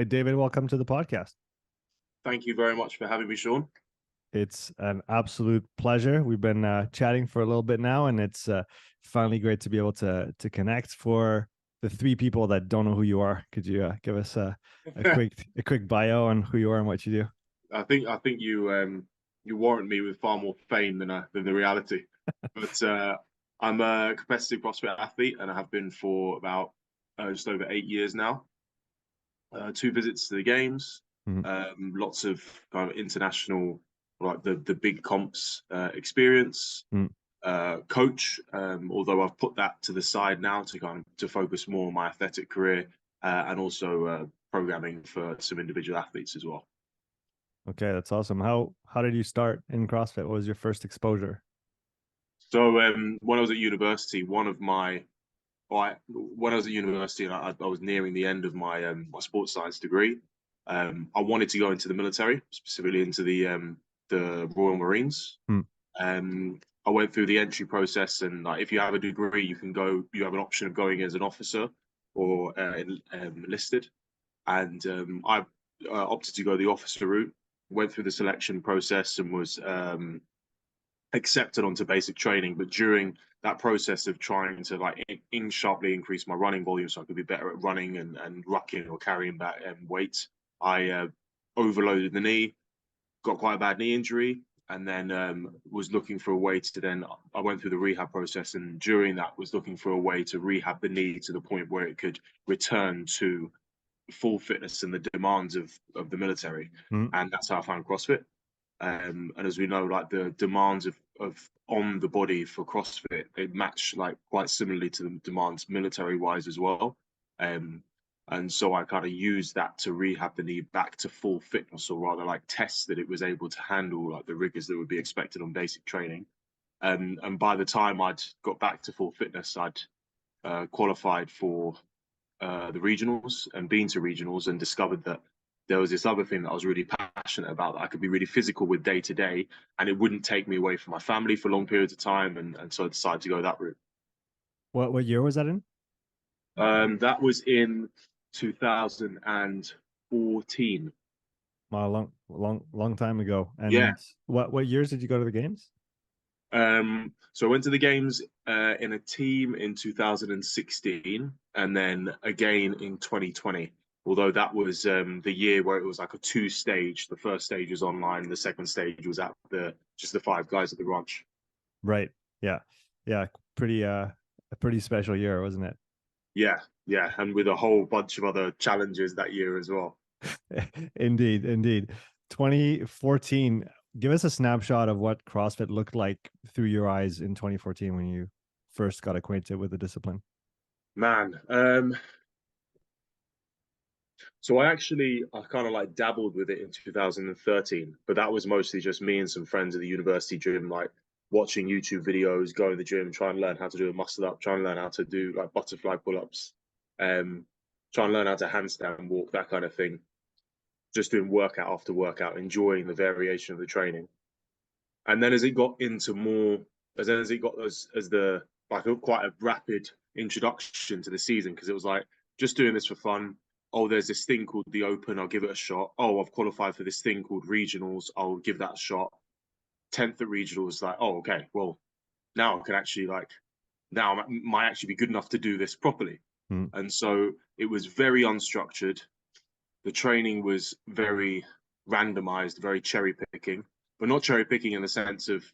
Hey, David, welcome to the podcast. Thank you very much for having me, Sean. It's an absolute pleasure. We've been chatting for a little bit now, and it's finally great to be able to connect. For the three people that don't know who you are, could you give us a quick bio on who you are and what you do? I think you warrant me with far more fame than the reality. But I'm a competitive CrossFit athlete, and I have been for about just over 8 years now. Two visits to the games, Mhm. lots of kind of international, like the big comps experience. Mm. Coach, although I've put that to the side now to to focus more on my athletic career and also programming for some individual athletes as well. Okay, that's awesome. How did you start in CrossFit? What was your first exposure? So when I was at university, when I was at university and I was nearing the end of my sports science degree, I wanted to go into the military, specifically into the Royal Marines. Hmm. I went through the entry process, and like, if you have a degree, you have an option of going as an officer or enlisted. And I opted to go the officer route. Went through the selection process and was accepted onto basic training. But during that process of trying to sharply increase my running volume so I could be better at running and rucking or carrying back weight, I overloaded the knee, got quite a bad knee injury, and then was looking for a way to then I went through the rehab process, and during that was looking for a way to rehab the knee to the point where it could return to full fitness and the demands of the military. Mm. And that's how I found CrossFit. And as we know, like the demands of on the body for CrossFit, it match like quite similarly to the demands military wise as well. Um, and so I kind of used that to rehab the knee back to full fitness, or rather like test that it was able to handle like the rigors that would be expected on basic training. And by the time I'd got back to full fitness, I'd qualified for the regionals and been to regionals and discovered that there was this other thing that I was really passionate about that I could be really physical with day to day, and it wouldn't take me away from my family for long periods of time. And so I decided to go that route. What year was that in? That was in 2014. Wow, long time ago. Yeah. And what years did you go to the games? So I went to the games in a team in 2016 and then again in 2020. Although that was the year where it was like a two-stage. The first stage was online, the second stage was at the just the five guys at the ranch. Right. Yeah. Yeah. Pretty a pretty special year, wasn't it? Yeah, yeah, and with a whole bunch of other challenges that year as well. Indeed, indeed. 2014. Give us a snapshot of what CrossFit looked like through your eyes in 2014 when you first got acquainted with the discipline. Man, so I kind of like dabbled with it in 2013, but that was mostly just me and some friends at the university gym, like watching YouTube videos, going to the gym, trying to learn how to do a muscle up, trying to learn how to do like butterfly pull-ups, um, trying to learn how to handstand walk, that kind of thing. Just doing workout after workout, enjoying the variation of the training. And then as it got into more, as it got as the like quite a rapid introduction to the season, because it was like just doing this for fun. Oh, there's this thing called the Open. I'll give it a shot. Oh, I've qualified for this thing called regionals. I'll give that a shot. 10th at regionals, like, oh, okay, well, now I can actually now I might actually be good enough to do this properly. Mm. And so it was very unstructured. The training was very randomized, very cherry picking, but not cherry picking in the sense of,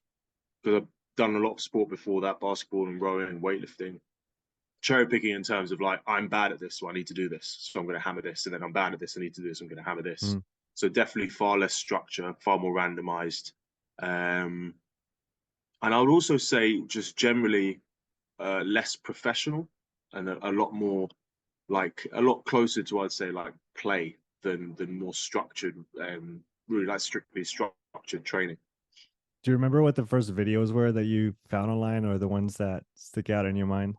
because I've done a lot of sport before that, basketball and rowing and weightlifting. Cherry picking in terms of like, I'm bad at this, so I need to do this. So I'm going to hammer this. And then I'm bad at this, I need to do this, I'm going to hammer this. Mm. So definitely far less structure, far more randomized. And I would also say just generally less professional and a lot more like a lot closer to, I'd say, like play than more structured, really like strictly structured training. Do you remember what the first videos were that you found online or the ones that stick out in your mind?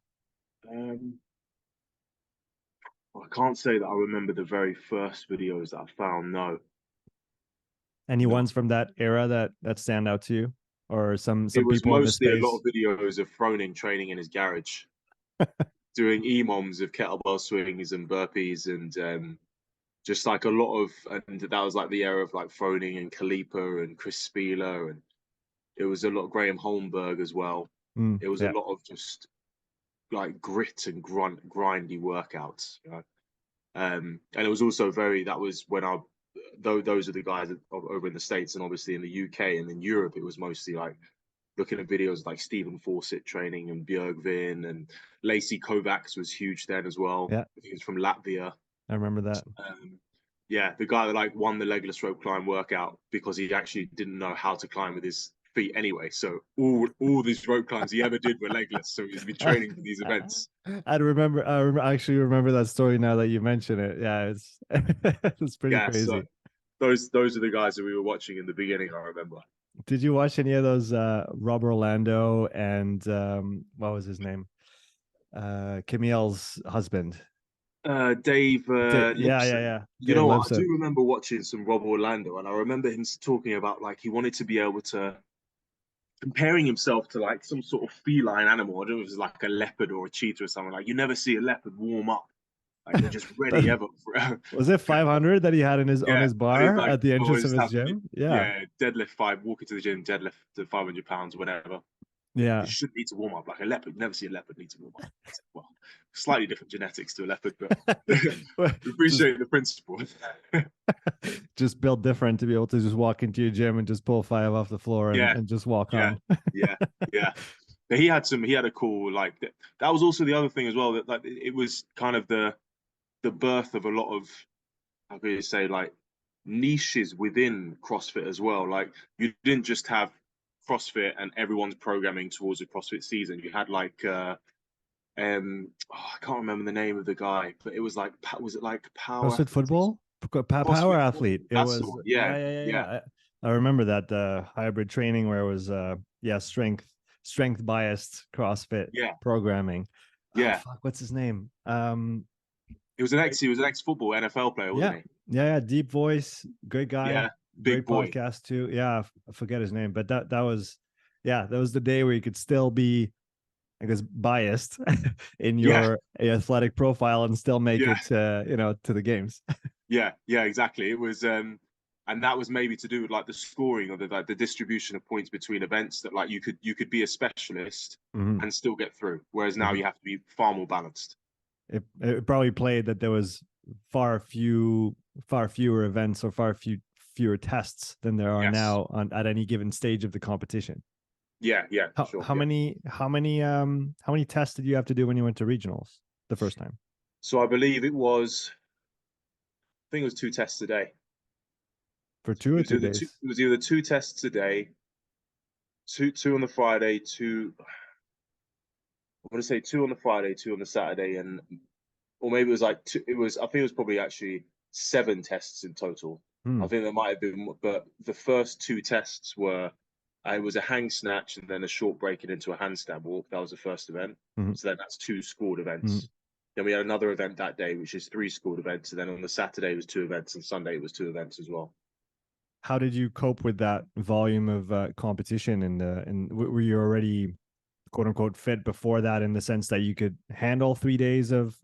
Um, I can't say that I remember the very first videos that I found. No, Any no. ones from that era that stand out to you? Or some It was people in the mostly a lot space? of videos of Froning training in his garage, doing EMOMs of kettlebell swings and burpees and just like a lot of, and that was like the era of like Froning and Khalipa and Chris Spieler, and it was a lot of Graham Holmberg as well. It was a Yeah. lot of just like grit and grindy workouts, you know. And it was also that was when though those are the guys over in the States, and obviously in the UK and in Europe, it was mostly like looking at videos like Stephen Fawcett training and Björgvin, and Lacey Kovacs was huge then as well. Yeah. I think he's from Latvia. I remember that. Yeah, the guy that like won the legless rope climb workout because he actually didn't know how to climb with his feet anyway. So all these rope climbs he ever did were legless. So he's been training for these events. I actually remember that story now that you mention it. Yeah, it's it's pretty Yeah, so crazy. those are the guys that we were watching in the beginning, I remember. Did you watch any of those Rob Orlando and what was his name? Camille's husband. Dave Yeah, yeah, Lipson. yeah. You Dave know what? I do Lipson. remember watching some Rob Orlando, and I remember him talking about like he wanted to be able to comparing himself to like some sort of feline animal. I don't know if it was like a leopard or a cheetah or something. Like you never see a leopard warm up. Like they're just ready But ever for was it 500 that he had in his on yeah. his I mean, bar like at the entrance of always his have to be, gym? Yeah. yeah, deadlift five, walk into the gym, deadlift to 500 pounds, whatever. You Yeah. should need to warm up like a leopard. You never see a leopard need to warm up. Well, slightly different genetics to a leopard, but we just appreciate the principle. just built different to be able to just walk into your gym and just pull five off the floor Yeah, and just walk yeah, on. yeah, yeah. But he had a cool like that was also the other thing as well that like it was kind of the birth of a lot of how could you say like niches within CrossFit as well. Like you didn't just have CrossFit and everyone's programming towards a CrossFit season. You had like I can't remember the name of the guy, but it was like was it like power CrossFit athletics? football? Power CrossFit football. athlete. It That's the was one. yeah, Yeah, yeah, yeah, yeah, yeah. I remember that hybrid training where it was yeah, strength biased CrossFit yeah, programming. Oh yeah. fuck, what's his name? He was an ex football NFL player, wasn't Yeah, he? yeah, yeah. Deep voice, great guy, Yeah, big great boy. podcast too. Yeah, I forget his name, but that was yeah, that was the day where you could still be, I guess, biased in Yeah, your athletic profile and still make yeah, it to the games. yeah, yeah. Exactly. It was, and that was maybe to do with like the scoring or the distribution of points between events. That like you could be a specialist Mhm, and still get through, whereas now mhm. you have to be far more balanced. It probably played that there was far fewer events or fewer tests than there are Yes. now at any given stage of the competition. Yeah, yeah, for How sure. how Yeah. many how many tests did you have to do when you went to regionals the first time? So I believe I think it was two tests a day. For 2 or 3 days? It was either two tests a day, two on the Friday, two. I want to say two on the Friday, two on the Saturday, and or maybe it was like two. It was I think it was probably actually seven tests in total. Hmm. I think there might have been, but the first two tests were it was a hang snatch and then a short breaking into a handstand walk. That was the first event. Hmm. So then that's two scored Hmm. events. Then we had another event that day, which is three scored events. And then on the Saturday was two events, and Sunday was two events as well. How did you cope with that volume of competition? And were you already quote unquote fit before that in the sense that you could handle 3 days of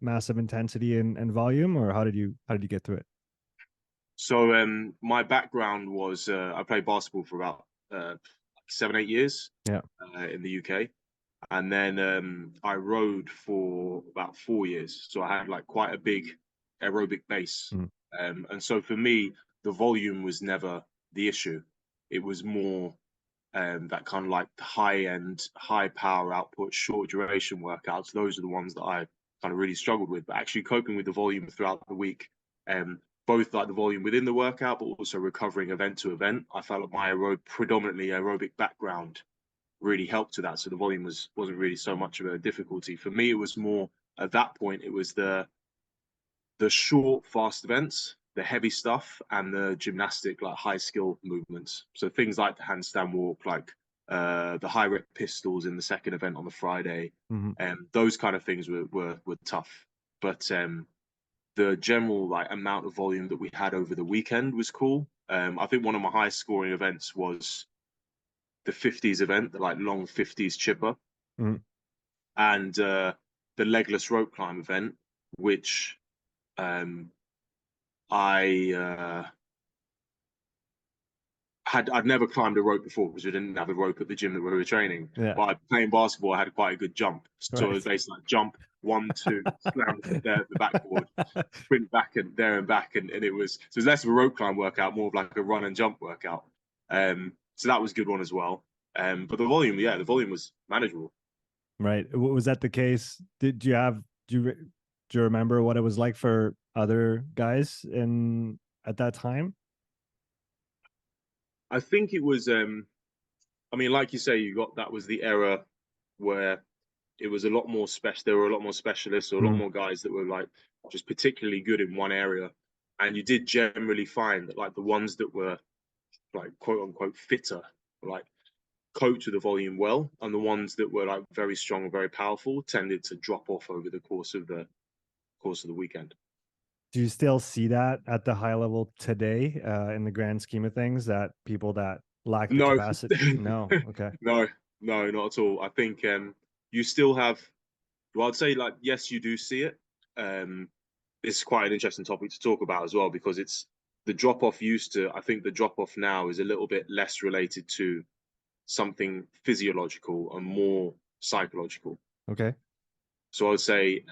massive intensity and volume, or how did you get through it? So my background was I played basketball for about 7 8 years Yeah. in the UK. And then I rode for about 4 years. So I had like quite a big aerobic base. Mm. And so for me, the volume was never the issue. It was more that kind of like high end, high power output, short duration workouts. Those are the ones that I kind of really struggled with. But actually coping with the volume throughout the week, both like the volume within the workout, but also recovering event to event. I felt like my predominantly aerobic background really helped to that. So the volume wasn't really so much of a difficulty. For me, it was more at that point, it was the short, fast events, the heavy stuff, and the gymnastic, like high skill movements. So things like the handstand walk, like the high rep pistols in the second event on the Friday, Mm-hmm. and those kind of things were tough. But the general like amount of volume that we had over the weekend was cool. I think one of my highest scoring events was the 50s event, the like long 50s chipper, Mm-hmm. and the legless rope climb event, which um, I I'd never climbed a rope before because we didn't have a rope at the gym that we were training. Yeah. But playing basketball, I had quite a good jump. So it was Right. basically like jump, 1, 2, slam the backboard, sprint back and there and back, and it was less of a rope climb workout, more of like a run and jump workout. So that was a good one as well. But the volume was manageable. Right. Was that the case? Did you have do you remember what it was like for other guys in at that time? I think it was. I mean, like you say, that was the era where it was a lot more special. There were a lot more specialists, or a lot Mm, more guys that were like just particularly good in one area, and you did generally find that like the ones that were like quote unquote fitter, like cope to the volume well, and the ones that were like very strong and very powerful tended to drop off over the course of the weekend. Do you still see that at the high level today, in the grand scheme of things, that people that lack the No, capacity? No. Okay. no, no, not at all. I think you still have. Well, I'd say like yes, you do see it. Um, it's quite an interesting topic to talk about as well because it's the drop off used to. I think the drop off now is a little bit less related to something physiological and more psychological. Okay. So I would say,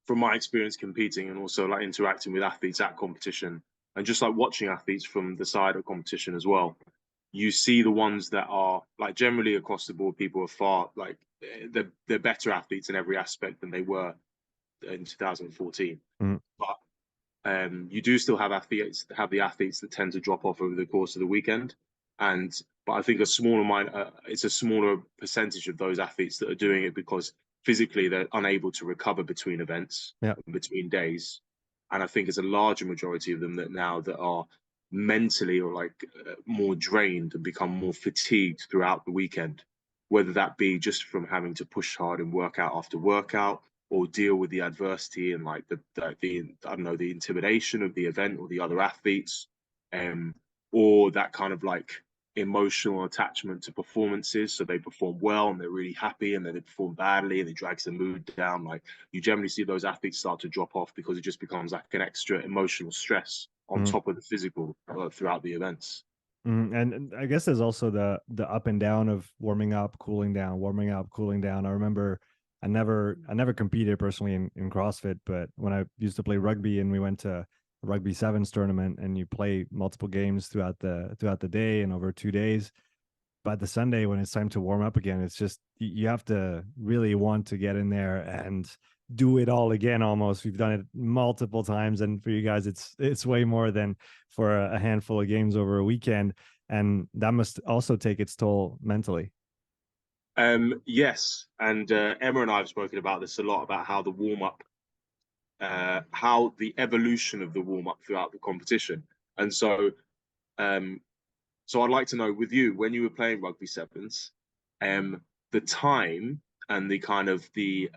from my experience competing and also like interacting with athletes at competition and just like watching athletes from the side of competition as well, you see the ones that are like generally across the board, people are far like they're better athletes in every aspect than they were in 2014. Mm, But you do still have the athletes that tend to drop off over the course of the weekend, and but I think it's a smaller percentage of those athletes that are doing it because physically they're unable to recover between events, yeah. between days, and I think it's a larger majority of them that are mentally or like more drained and become more fatigued throughout the weekend, whether that be just from having to push hard and workout after workout or deal with the adversity and like the I don't know the intimidation of the event or the other athletes, um, or that kind of like emotional attachment to performances. So they perform well and they're really happy, and then they perform badly and it drags the mood down. Like you generally see those athletes start to drop off because it just becomes like an extra emotional stress on Mm, top of the physical throughout the events. and I guess there's also the up and down of warming up, cooling down, warming up, cooling down. I remember I never competed personally in CrossFit, but when I used to play rugby and we went to a rugby sevens tournament and you play multiple games throughout the day and over 2 days. By the Sunday when it's time to warm up again, it's just you have to really want to get in there and do it all again. Almost, we've done it multiple times, and for you guys, it's way more than for a handful of games over a weekend, and that must also take its toll mentally. Yes, and Emma and I have spoken about this a lot about how the warm up how the evolution of the warm up throughout the competition. And um, so I'd like to know with you when you were playing rugby sevens, the time and the kind of the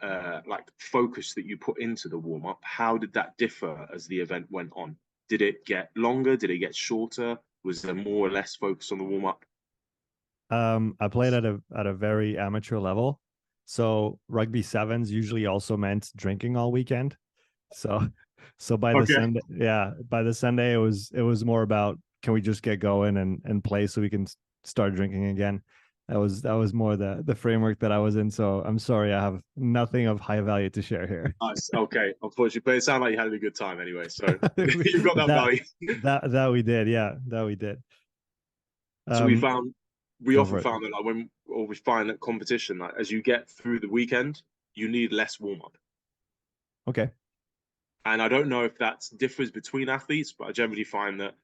like focus that you put into the warm up. How did that differ as the event went on? Did it get longer? Did it get shorter? Was there more or less focus on the warm up? I played at a very amateur level, so rugby sevens usually also meant drinking all weekend. So so by the Okay. Sunday, yeah, by the Sunday it was more about can we just get going and play so we can start drinking again. That was more the framework that I was in. So I'm sorry, I have nothing of high value to share here. Nice. Okay. Unfortunately, but it sounded like you had a good time anyway. So you've got that that value. that we did, yeah, that we did. So Um, we Go often for it. found that like we find that competition, like as you get through the weekend, you need less warm up. Okay. And I don't know if that differs between athletes, but I generally find that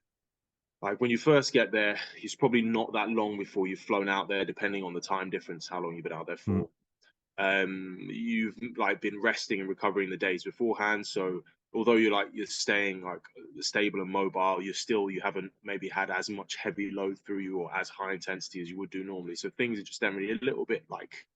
like when you first get there, it's probably not that long before you've flown out there, depending on the time difference, how long you've been out there Mm, for. You've like been resting and recovering the days beforehand. So although you're staying like stable and mobile, you haven't maybe had as much heavy load through you or as high intensity as you would do normally. So things are just generally a little bit like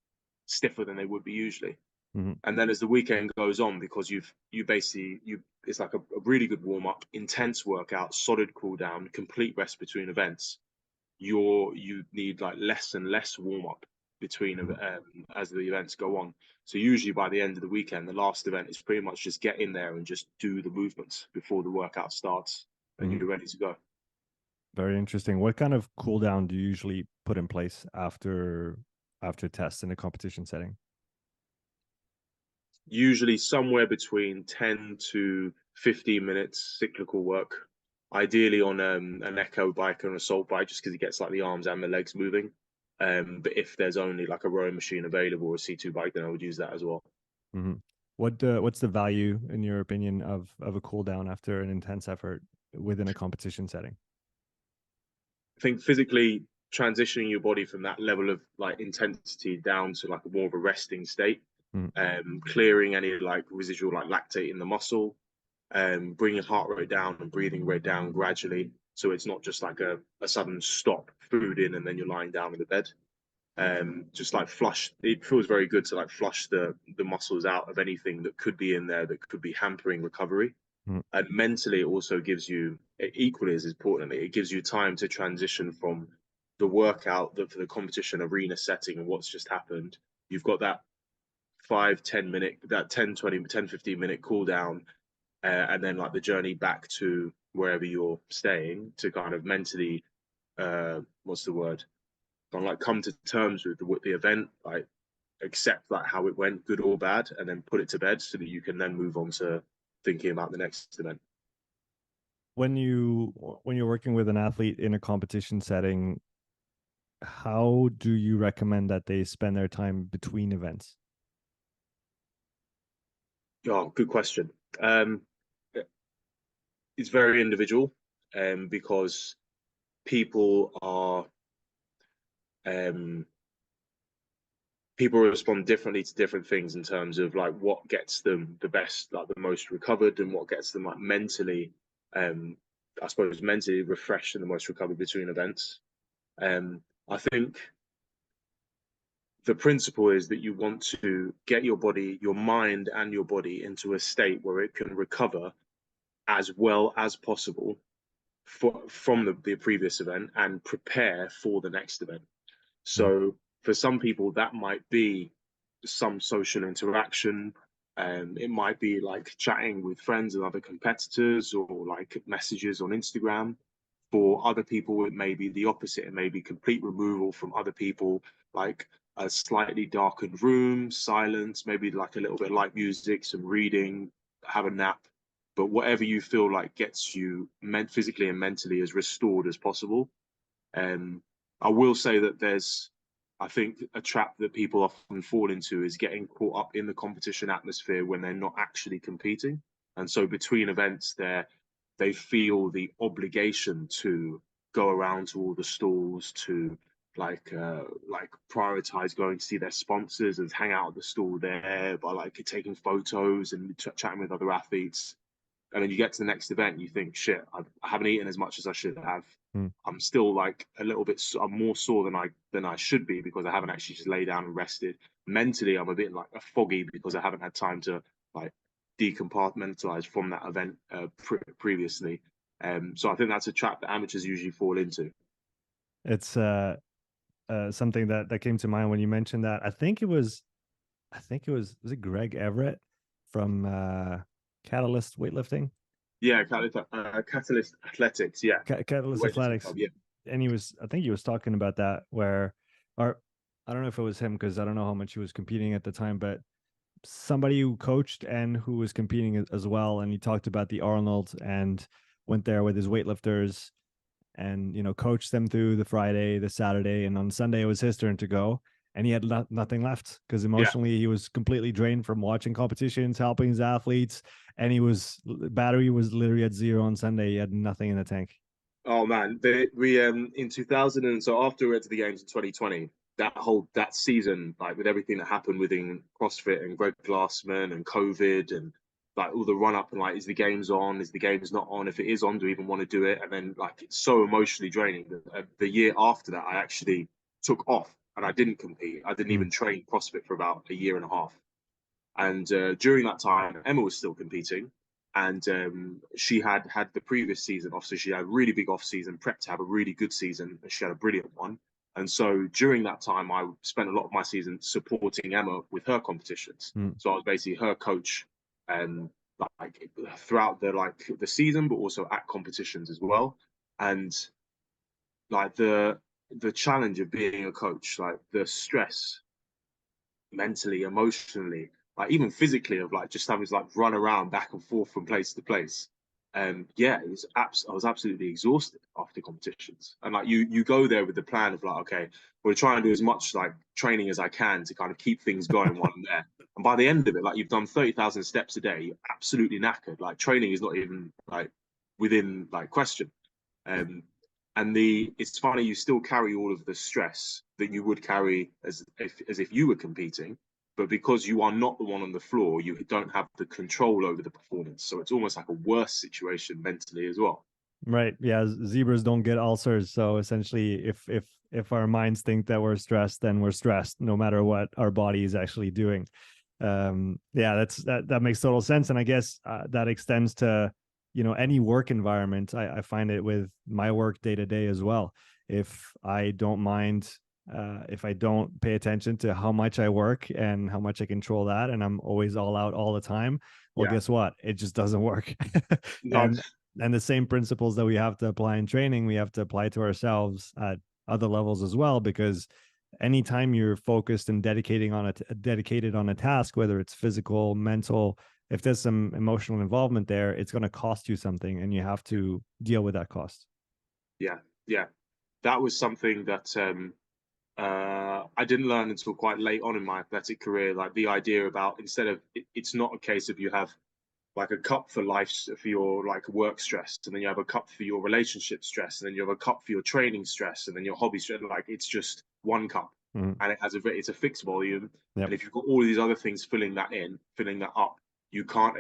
stiffer than they would be usually. mhm. And then as the weekend goes on, because you basically you it's like a really good warm up, intense workout, solid cool down, complete rest between events. You need like less and less warm up. between Mhm. as the events go on. So usually by the end of the weekend, the last event is pretty much just get in there and just do the movements before the workout starts, and Mhm. you're ready to go. Very interesting. What kind of cool down do you usually put in place after tests in a competition setting? Usually somewhere between 10 to 15 minutes cyclical work, ideally on an echo bike or an assault bike, just because it gets like the arms and the legs moving. But if there's only like a rowing machine available or a C2 bike, then I would use that as well. Mhm. What's the value, in your opinion, of a cool down after an intense effort within a competition setting? I think physically transitioning your body from that level of like intensity down to like a more of a resting state, Mhm. clearing any like residual like lactate in the muscle, bringing heart rate down and breathing rate down gradually. So it's not just like a sudden stop, food in, and then you're lying down in the bed. Just like flush, it feels very good to like flush the muscles out of anything that could be in there that could be hampering recovery. Mhm. And mentally, it also gives you, equally as importantly, it gives you time to transition from the workout for the competition arena setting and what's just happened. You've got that 5, 10 minute, that 10, 20, 10, 15 minute cool down, and then like the journey back to wherever you're staying to kind of mentally, what's the word? Kind of like come to terms with the event, like accept like how it went, good or bad, and then put it to bed so that you can then move on to thinking about the next event. When you're working with an athlete in a competition setting, how do you recommend that they spend their time between events? Oh, good question. Um, it's very individual, because people are um, people respond differently to different things in terms of like what gets them the best, like the most recovered, and what gets them like mentally, um, I suppose mentally refreshed and the most recovered between events. I think the principle is that you want to get your body, your mind, and your body into a state where it can recover as well as possible from the previous event and prepare for the next event. Mm. So for some people, that might be some social interaction. It might be like chatting with friends and other competitors or like messages on Instagram. For other people, it may be the opposite. It may be complete removal from other people, like a slightly darkened room, silence, maybe like a little bit of light music, some reading, have a nap. But whatever you feel like gets you physically and mentally as restored as possible. Um, I will say that I think, a trap that people often fall into is getting caught up in the competition atmosphere when they're not actually competing. And so between events, they feel the obligation to go around to all the stalls to like prioritize going to see their sponsors and hang out at the stall there by like taking photos and chatting with other athletes. And then you get to the next event, and you think, shit, I haven't eaten as much as I should have. Mm. I'm still like a little bit, I'm more sore than I should be because I haven't actually just laid down and rested. Mentally, I'm a bit like a foggy because I haven't had time to like decompartmentalize from that event previously. So I think that's a trap that amateurs usually fall into. It's something that came to mind when you mentioned that. Was it Greg Everett from Catalyst Weightlifting? Yeah, Catalyst Athletics. Yeah, the Catalyst weightlifting Athletics, club. Yeah, and I think he was talking about that where, or I don't know if it was him because I don't know how much he was competing at the time, but somebody who coached and who was competing as well, and he talked about the Arnold and went there with his weightlifters and coached them through the Friday, the Saturday, and on Sunday it was his turn to go, and he had nothing left because yeah. emotionally he was completely drained from watching competitions, helping his athletes, and battery was literally at zero on Sunday. He had nothing in the tank. Oh man, we in 2000, and so after we went to the games in 2020, that season, like with everything that happened within CrossFit and Greg Glassman and COVID and like all the run up and like, is the games on? Is the games not on? If it is on, do we even want to do it? And then like it's so emotionally draining. The year after that, I actually took off and I didn't compete. I didn't Mm. even train CrossFit for about a year and a half. And during that time, Emma was still competing, and she had the previous season off, so she had a really big off season, prepped to have a really good season, and she had a brilliant one. And so during that time, I spent a lot of my season supporting Emma with her competitions. Mm. So I was basically her coach, and like throughout the season, but also at competitions as well. And like the challenge of being a coach, like the stress mentally, emotionally, like even physically, of like just having to like run around back and forth from place to place. Yeah, I was absolutely exhausted after competitions. And like you go there with the plan of like, okay, we're trying to do as much like training as I can to kind of keep things going while I'm there. And by the end of it, like you've done 30,000 steps a day, you're absolutely knackered. Like training is not even like within like question. Um, and it's funny, you still carry all of the stress that you would carry as if you were competing, but because you are not the one on the floor, you don't have the control over the performance. So it's almost like a worse situation mentally as well. Right. Yeah. Zebras don't get ulcers. So essentially, if our minds think that we're stressed, then we're stressed, no matter what our body is actually doing. Yeah, that makes total sense. And I guess that extends to, any work environment. I find it with my work day to day as well. If I don't mind, if I don't pay attention to how much I work and how much I control that, and I'm always all out all the time, well, Yeah. guess what? It just doesn't work. No. And the same principles that we have to apply in training, we have to apply to ourselves at other levels as well, because anytime you're focused and dedicated on a task, whether it's physical, mental, if there's some emotional involvement there, it's going to cost you something, and you have to deal with that cost. Yeah. Yeah. That was something that I didn't learn until quite late on in my athletic career. Like the idea about, instead of it's not a case of you have like a cup for life, for your like work stress, and then you have a cup for your relationship stress, and then you have a cup for your training stress, and then your hobby stress. Like it's just one cup, Mm-hmm. and it's a fixed volume. Yep. And if you've got all of these other things filling that up, you can't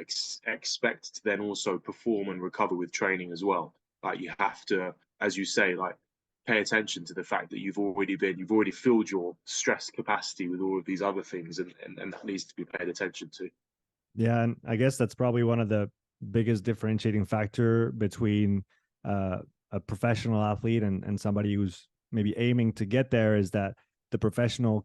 expect to then also perform and recover with training as well. Like you have to, as you say, like pay attention to the fact that you've already filled your stress capacity with all of these other things, and that needs to be paid attention to. Yeah, and I guess that's probably one of the biggest differentiating factor between a professional athlete and somebody who's maybe aiming to get there, is that the professional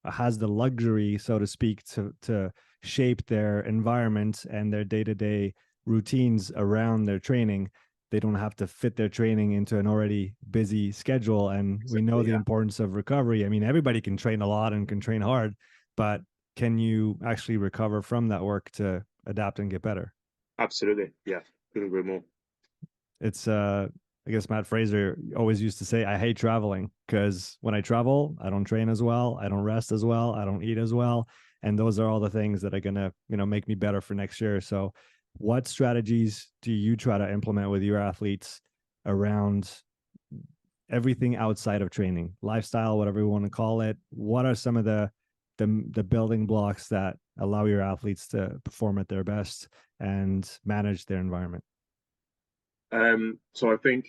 has the luxury, so to speak, to shape their environment and their day-to-day routines around their training. They don't have to fit their training into an already busy schedule. And we know Exactly. the Yeah. importance of recovery. I mean, everybody can train a lot and can train hard, but can you actually recover from that work to adapt and get better? Absolutely. Yeah. Couldn't agree more. It's I guess Matt Fraser always used to say, I hate traveling, because when I travel, I don't train as well, I don't rest as well, I don't eat as well. And those are all the things that are gonna, make me better for next year. So what strategies do you try to implement with your athletes around everything outside of training, lifestyle, whatever you want to call it? What are some of the building blocks that allow your athletes to perform at their best and manage their environment? So I think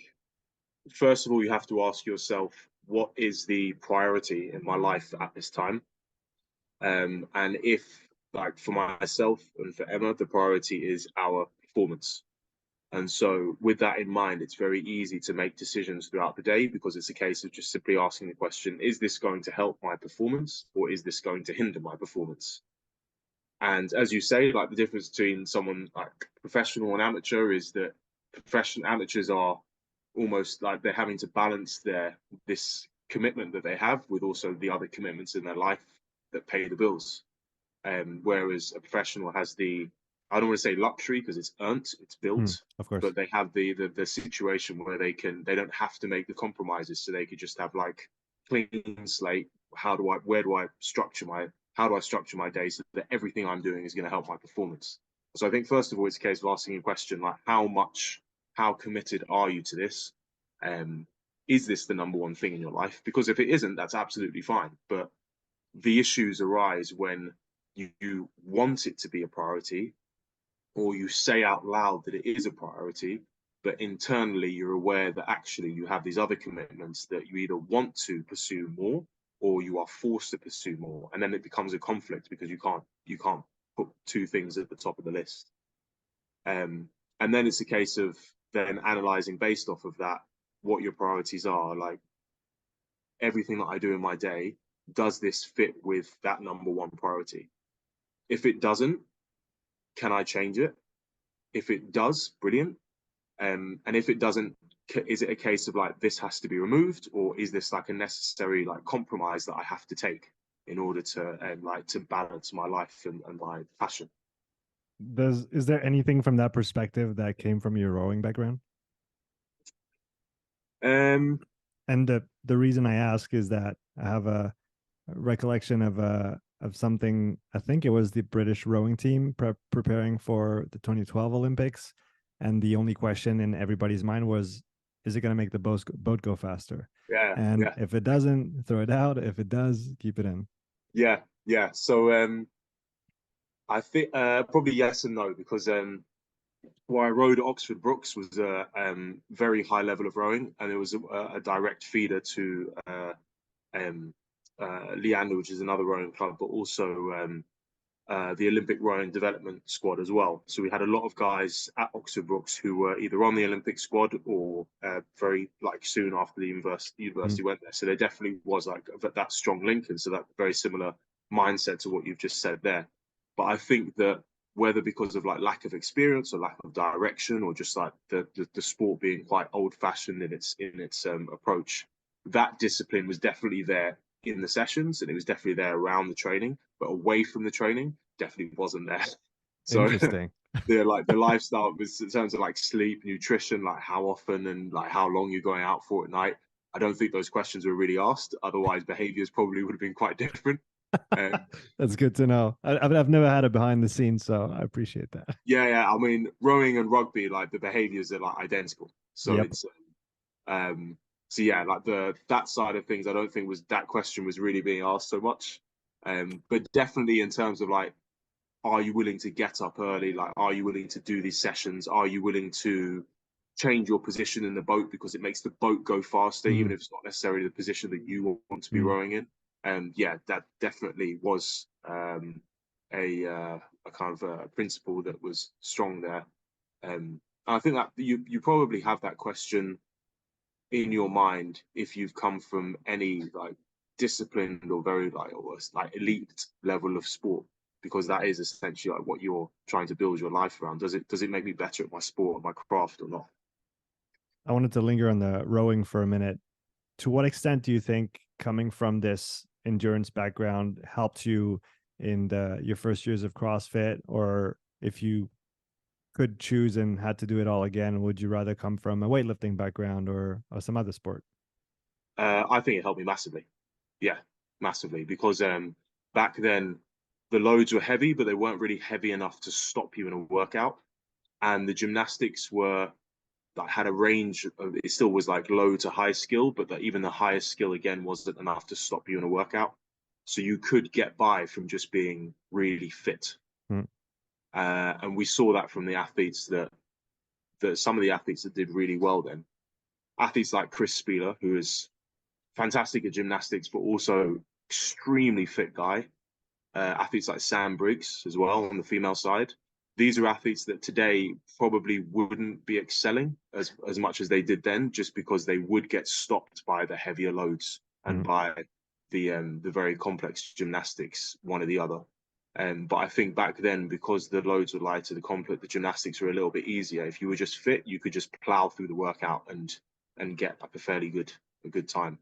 first of all, you have to ask yourself, what is the priority in my life at this time? And if, like, for myself and for Emma, the priority is our performance. And so, with that in mind, it's very easy to make decisions throughout the day, because it's a case of just simply asking the question, is this going to help my performance, or is this going to hinder my performance? And as you say, like the difference between someone like professional and amateur is that professional amateurs are almost like they're having to balance this commitment that they have with also the other commitments in their life that pay the bills. Whereas a professional has I don't want to say luxury, because it's earned, it's built, Of course. but they have the situation where they don't have to make the compromises, so they could just have like clean slate. How do I structure my day so that everything I'm doing is going to help my performance? So I think first of all, it's a case of asking a question like, how committed are you to this? Um, is this the number one thing in your life? Because if it isn't, that's absolutely fine. But the issues arise when you want it to be a priority, or you say out loud that it is a priority, but internally you're aware that actually you have these other commitments that you either want to pursue more, or you are forced to pursue more, and then it becomes a conflict because you can't put two things at the top of the list. And then it's a case of then analyzing based off of that what your priorities are. Like everything that I do in my day, does this fit with that number one priority? If it doesn't, can I change it? If it does, brilliant. And if it doesn't, is it a case of like this has to be removed, or is this like a necessary like compromise that I have to take in order to like to balance my life and my passion? Is there anything from that perspective that came from your rowing background? Um, And the reason I ask is that I have a recollection of something. I think it was the British rowing team preparing for the 2012 Olympics, and the only question in everybody's mind was, "Is it going to make the boat go faster?" yeah, And yeah, if it doesn't, throw it out. If it does, keep it in. yeah, yeah. So I think probably yes and no, because well, I rowed at Oxford Brookes was a very high level of rowing, and it was a direct feeder to um, Leander, which is another rowing club, but also the Olympic rowing development squad as well. So we had a lot of guys at Oxford Brookes who were either on the Olympic squad or very like soon after the Mm. university went there. So there definitely was like that strong link, and so that very similar mindset to what you've just said there. But I think that whether because of like lack of experience or lack of direction or just like the sport being quite old fashioned in its approach, that discipline was definitely there in the sessions and it was definitely there around the training, but away from the training definitely wasn't there. So Interesting. the lifestyle was in terms of like sleep, nutrition, like how often and like how long you're going out for at night. I don't think those questions were really asked. Otherwise, behaviors probably would have been quite different. Um, That's good to know. I've never had it behind the scenes, so I appreciate that. yeah, yeah. I mean, rowing and rugby, like the behaviors are like identical. So Yep. it's um, so yeah, like that side of things, I don't think was that question was really being asked so much. But definitely in terms of like, are you willing to get up early? Like, are you willing to do these sessions? Are you willing to change your position in the boat because it makes the boat go faster, even Mm, if it's not necessarily the position that you want to be mm. rowing in? And yeah, that definitely was a kind of a principle that was strong there. And I think that you probably have that question in your mind if you've come from any like disciplined or very like almost like elite level of sport, because that is essentially like what you're trying to build your life around. Does it make me better at my sport or my craft or not? I wanted to linger on the rowing for a minute. To what extent do you think coming from this endurance background helped you in your first years of CrossFit? Or if you could choose and had to do it all again, would you rather come from a weightlifting background or some other sport? I think it helped me massively. Yeah, massively, because back then the loads were heavy, but they weren't really heavy enough to stop you in a workout, and the gymnastics were that had a range of it still was like low to high skill, but that even the highest skill again wasn't enough to stop you in a workout. So you could get by from just being really fit. Mm, And we saw that from the athletes that some of the athletes that did really well then. Athletes like Chris Spieler, who is fantastic at gymnastics, but also extremely fit guy. Athletes like Sam Briggs as well on the female side. These are athletes that today probably wouldn't be excelling as much as they did then, just because they would get stopped by the heavier loads and mm. by the very complex gymnastics, one or the other. But I think back then, because the loads were lighter, the gymnastics were a little bit easier. If you were just fit, you could just plow through the workout and get like a good time.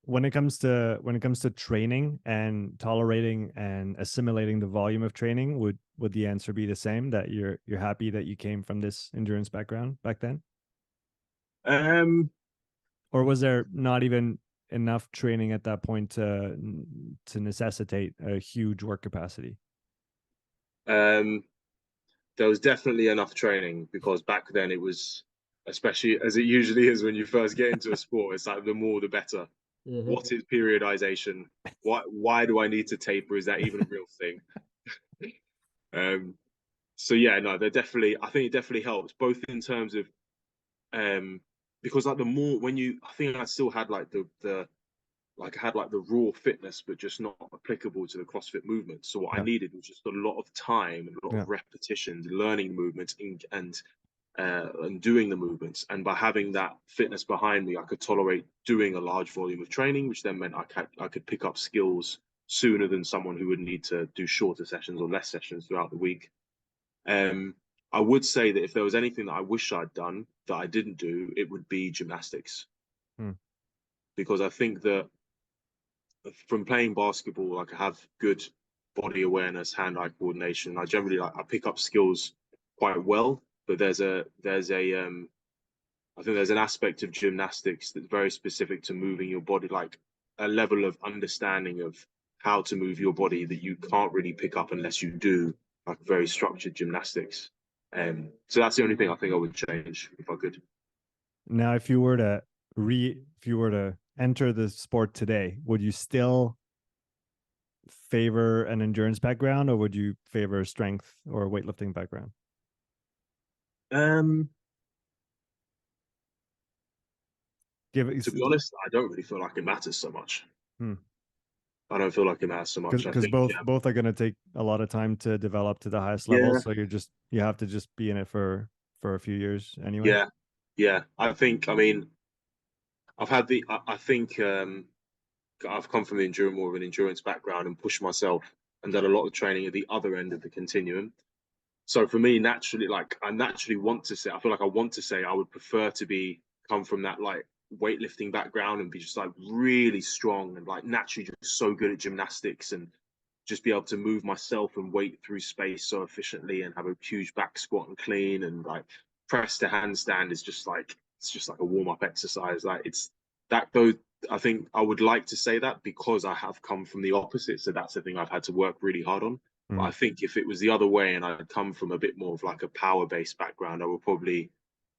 When it comes to training and tolerating and assimilating the volume of training, would the answer be the same, that you're happy that you came from this endurance background back then? Um, Or was there not even enough training at that point to necessitate a huge work capacity? um, there was definitely enough training because back then it was, especially as it usually is when you first get into a sport, it's like the more the better. Mhm. What is periodization? Why do I need to taper? Is that even a real thing? Um, so yeah, no, they're definitely. I think it definitely helps both in terms of um, because like the more when you, I think I still had like the like I had like the raw fitness, but just not applicable to the CrossFit movement. So what I Yeah, needed was just a lot of time and a lot yeah. of repetitions, learning movements, and and doing the movements. And by having that fitness behind me, I could tolerate doing a large volume of training, which then meant I could pick up skills sooner than someone who would need to do shorter sessions or less sessions throughout the week. I would say that if there was anything that I wish I'd done that I didn't do, it would be gymnastics. Hmm. Because I think that from playing basketball, like I have good body awareness, hand-eye coordination. I generally I pick up skills quite well, but I think there's an aspect of gymnastics that's very specific to moving your body, like a level of understanding of how to move your body that you can't really pick up unless you do like very structured gymnastics. So that's the only thing I think I would change if I could. Now, if you were to enter the sport today, would you still favor an endurance background, or would you favor strength or weightlifting background? Um, Give it to be honest, I don't really feel like it matters so much. Hmm. I don't feel like it matters so much. I because think, both are going to take a lot of time to develop to the highest level. yeah, So you have to just be in it for a few years anyway. yeah, yeah. I think, I mean, I think I've come from more of an endurance background and pushed myself and done a lot of training at the other end of the continuum. So for me, naturally, like I naturally want to say, I feel like I want to say I would prefer to come from that like weightlifting background and be just like really strong and like naturally just so good at gymnastics and just be able to move myself and weight through space so efficiently and have a huge back squat and clean and like press to handstand is just like it's just like a warm-up exercise. Like it's that though I think I would like to say that because I have come from the opposite. So that's the thing I've had to work really hard on. But Mm. I think if it was the other way and I'd come from a bit more of like a power-based background, I would probably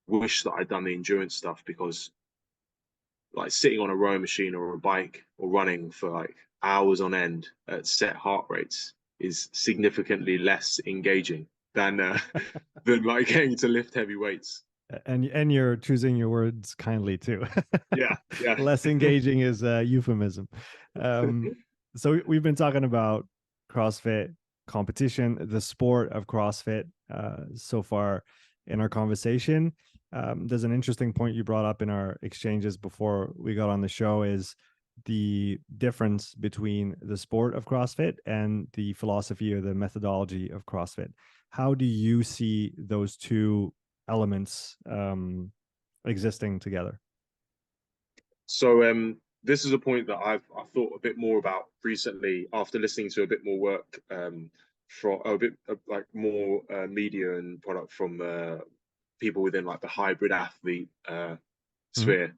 wish that I'd done the endurance stuff because like sitting on a rowing machine or a bike or running for like hours on end at set heart rates is significantly less engaging than than like getting to lift heavy weights. And you're choosing your words kindly too. Yeah, yeah. Less engaging is a euphemism. Um, so we've been talking about CrossFit competition, the sport of CrossFit, so far in our conversation. There's an interesting point you brought up in our exchanges before we got on the show is the difference between the sport of CrossFit and the philosophy or the methodology of CrossFit. How do you see those two elements existing together? So this is a point that I thought a bit more about recently after listening to a bit more work from a bit like more media and product from people within like the hybrid athlete Mhm. sphere,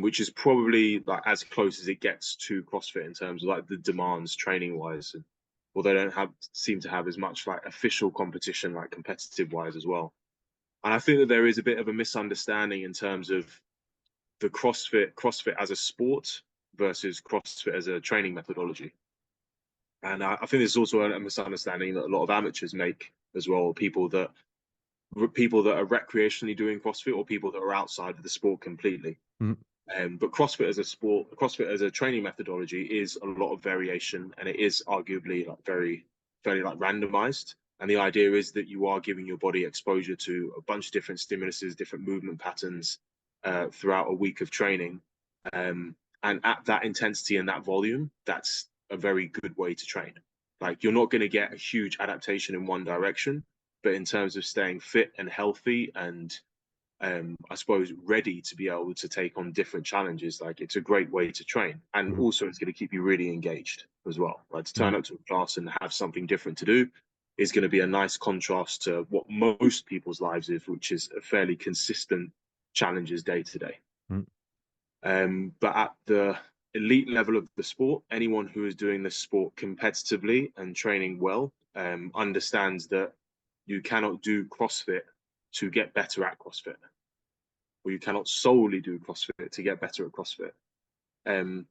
which is probably like as close as it gets to CrossFit in terms of like the demands training wise. Or they don't seem to have as much like official competition like competitive wise as well. And I think that there is a bit of a misunderstanding in terms of the CrossFit as a sport versus CrossFit as a training methodology. And I think there's also a misunderstanding that a lot of amateurs make as well. People that are recreationally doing CrossFit or people that are outside of the sport completely. Mhm. But CrossFit as a sport, CrossFit as a training methodology is a lot of variation, and it is arguably like very like randomized. And the idea is that you are giving your body exposure to a bunch of different stimuluses, different movement patterns throughout a week of training. And at that intensity and that volume, that's a very good way to train. Like you're not going to get a huge adaptation in one direction, but in terms of staying fit and healthy and I suppose ready to be able to take on different challenges, like it's a great way to train. And Mhm. also it's going to keep you really engaged as well. Like to turn Mhm. up to a class and have something different to do is going to be a nice contrast to what most people's lives is, which is a fairly consistent challenges day to day. Mhm. But at the elite level of the sport, anyone who is doing this sport competitively and training well understands that you cannot do CrossFit to get better at CrossFit, or you cannot solely do CrossFit to get better at CrossFit. Um,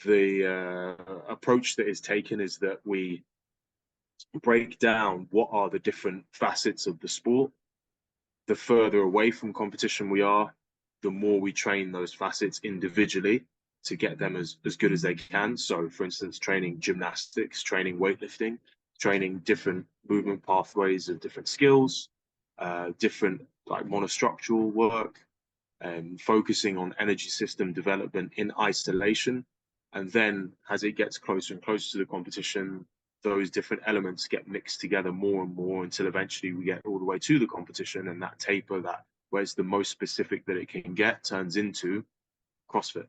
the approach that is taken is that we break down what are the different facets of the sport. The further away from competition we are, the more we train those facets individually to get them as good as they can. So, for instance, training gymnastics, training weightlifting, training different movement pathways of different skills, different like monostructural work, focusing on energy system development in isolation. And then as it gets closer and closer to the competition, those different elements get mixed together more and more until eventually we get all the way to the competition, and that taper, that where it's the most specific that it can get, turns into CrossFit.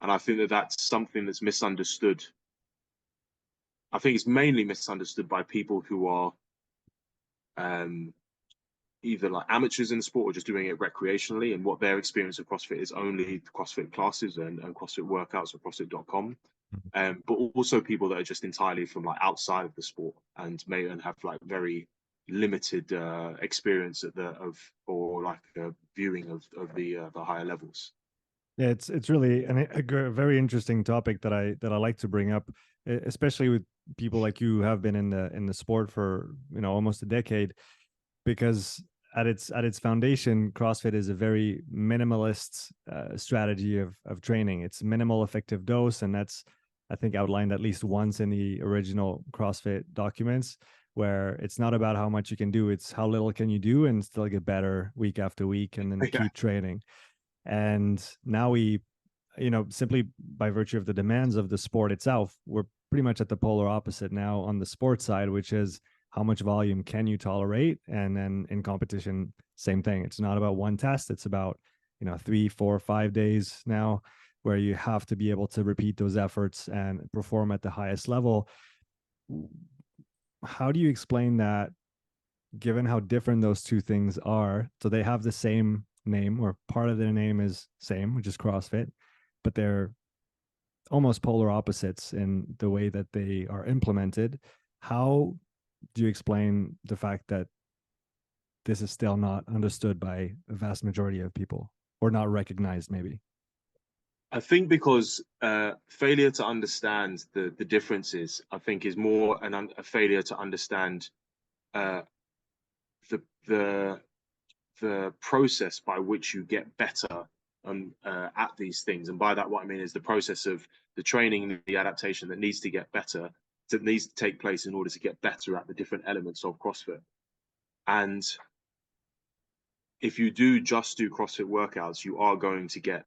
And I think that that's something that's misunderstood. I think it's mainly misunderstood by people who are um, either like amateurs in the sport or just doing it recreationally, and what their experience of CrossFit is only CrossFit classes and CrossFit workouts or CrossFit.com. But also people that are just entirely from like outside of the sport and may have like very limited experience at or like viewing of the higher levels. Yeah, it's really a very interesting topic that I like to bring up, especially with people like you who have been in the sport for almost a decade, because at its foundation, CrossFit is a very minimalist strategy of training. It's minimal effective dose, and that's, I think, outlined at least once in the original CrossFit documents, where it's not about how much you can do, it's how little can you do and still get better week after week, and then Yeah. keep training. And now simply by virtue of the demands of the sport itself, we're pretty much at the polar opposite now on the sports side, which is how much volume can you tolerate? And then in competition, same thing. It's not about one test. It's about, 3, 4, 5 days now where you have to be able to repeat those efforts and perform at the highest level. How do you explain that, given how different those two things are? So they have the same name, or part of their name is same, which is CrossFit, but they're almost polar opposites in the way that they are implemented. How do you explain the fact that this is still not understood by a vast majority of people, or not recognized maybe? I think because failure to understand the differences, I think, is more a failure to understand uh, the the the process by which you get better at these things. And by that, what I mean is the process of the training and the adaptation that needs to get better, that needs to take place in order to get better at the different elements of CrossFit. And if you just do CrossFit workouts, you are going to get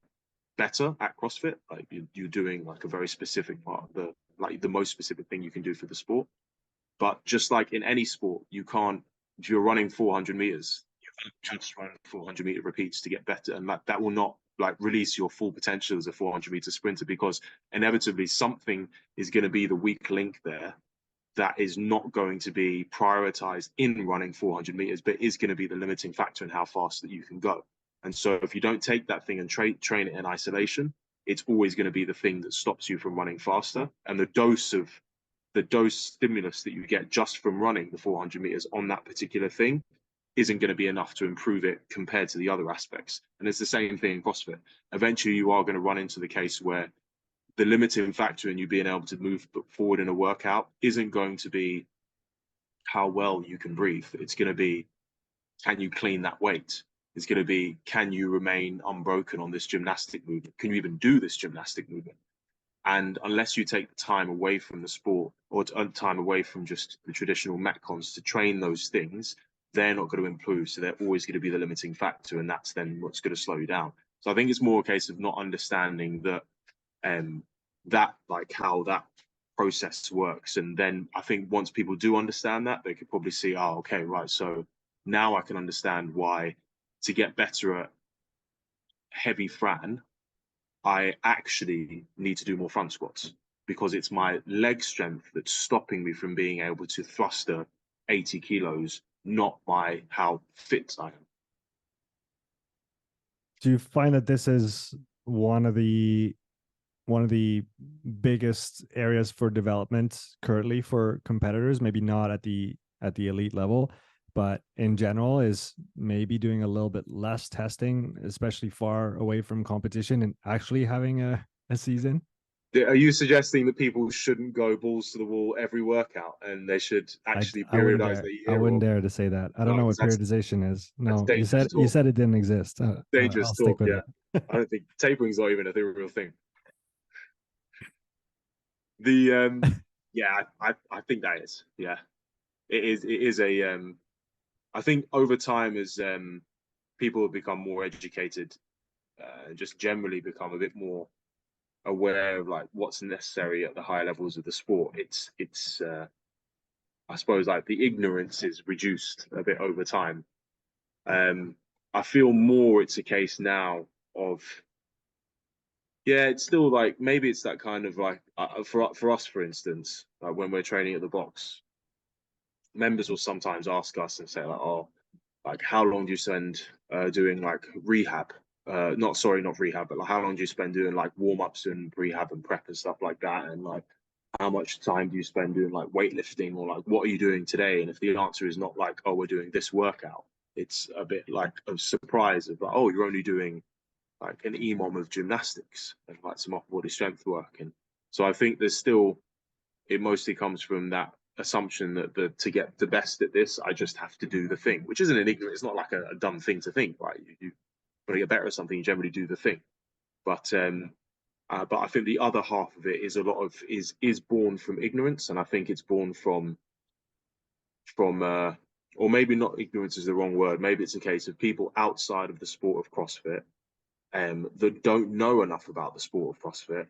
better at CrossFit. Like you're doing like a very specific part of the most specific thing you can do for the sport. But just like in any sport, you can't, if you're running 400 meters, you can't just run 400-meter repeats to get better. And that will not like release your full potential as a 400-meter sprinter, because inevitably something is going to be the weak link there that is not going to be prioritized in running 400 meters, but is going to be the limiting factor in how fast that you can go. And so if you don't take that thing and train it in isolation, it's always going to be the thing that stops you from running faster. And the dose stimulus that you get just from running the 400 meters on that particular thing isn't going to be enough to improve it compared to the other aspects. And it's the same thing in CrossFit. Eventually, you are going to run into the case where the limiting factor in you being able to move forward in a workout isn't going to be how well you can breathe. It's going to be, can you clean that weight? It's going to be, can you remain unbroken on this gymnastic movement? Can you even do this gymnastic movement? And unless you take the time away from the sport, or time away from just the traditional metcons to train those things, they're not going to improve. So they're always going to be the limiting factor, and that's then what's going to slow you down. So I think it's more a case of not understanding that like how that process works. And then I think once people do understand that, they could probably see, oh, okay, right. So now I can understand why, to get better at heavy Fran, I actually need to do more front squats, because it's my leg strength that's stopping me from being able to thruster 80 kilos, not how fit I am. Do you find that this is one of the biggest areas for development currently for competitors? Maybe not at the elite level, but in general, is maybe doing a little bit less testing, especially far away from competition, and actually having a season? Are you suggesting that people shouldn't go balls to the wall every workout, and they should actually I wouldn't periodize dare. their I year? wouldn't Or dare to say that. I don't no, know because what periodization is. that's No, dangerous you talk. said it didn't exist. Dangerous I'll stick talk. with Yeah, it. I don't think tapering's not even a real thing. The yeah, I think that is, yeah, it is a I think over time, as people have become more educated, just generally become a bit more aware of like what's necessary at the higher levels of the sport. It's I suppose like the ignorance is reduced a bit over time. I feel more it's a case now of, yeah, it's still like maybe it's that kind of like for us, for instance, like when we're training at the box, members will sometimes ask us and say like, oh, like how long do you spend doing like rehab? Not rehab, but like how long do you spend doing like warm ups and rehab and prep and stuff like that? And like how much time do you spend doing like weightlifting, or like what are you doing today? And if the answer is not like, oh, we're doing this workout, it's a bit like a surprise of like, oh, you're only doing like an EMOM of gymnastics and like some upper body strength work. And so I think there's still, it mostly comes from that assumption that to get the best at this, I just have to do the thing, which isn't an ignorant, it's not like a dumb thing to think, right? You want to get better at something, you generally do the thing. But I think the other half of it is a lot of is born from ignorance, and I think it's born from or maybe not ignorance is the wrong word. Maybe it's a case of people outside of the sport of CrossFit that don't know enough about the sport of CrossFit,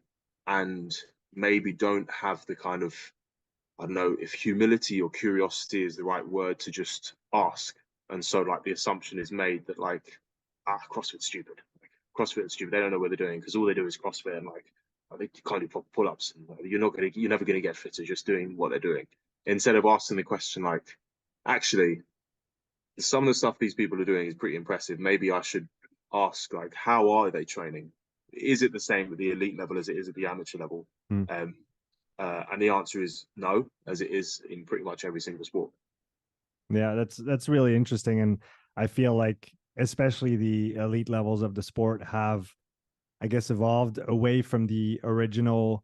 and maybe don't have the kind of, I don't know if humility or curiosity is the right word, to just ask. And so like the assumption is made that like, CrossFit's stupid. Like, CrossFit's stupid. They don't know what they're doing because all they do is CrossFit, and like I think you can't do proper pull-ups, and you're never gonna get fitter just doing what they're doing. Instead of asking the question like, actually, some of the stuff these people are doing is pretty impressive. Maybe I should ask like, how are they training? Is it the same at the elite level as it is at the amateur level? Mm. And the answer is no, as it is in pretty much every single sport. Yeah, that's really interesting. And I feel like especially the elite levels of the sport have, I guess, evolved away from the original,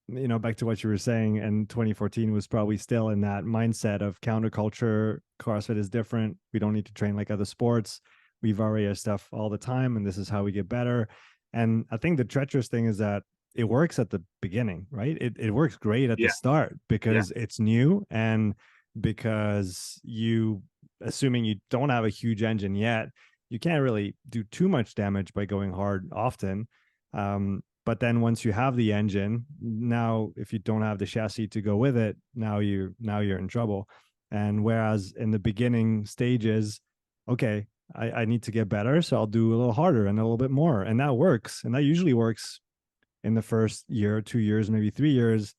back to what you were saying. And 2014 was probably still in that mindset of counterculture. CrossFit is different. We don't need to train like other sports. We vary our stuff all the time, and this is how we get better. And I think the treacherous thing is that it works at the beginning, right? It works great at the Yeah, start yeah, because it's new, and because assuming you don't have a huge engine yet, you can't really do too much damage by going hard often. But then once you have the engine, now if you don't have the chassis to go with it, now you're in trouble. And whereas in the beginning stages, okay, I need to get better, so I'll do a little harder and a little bit more, and that works. And that usually works in the first year, 2 years, maybe 3 years.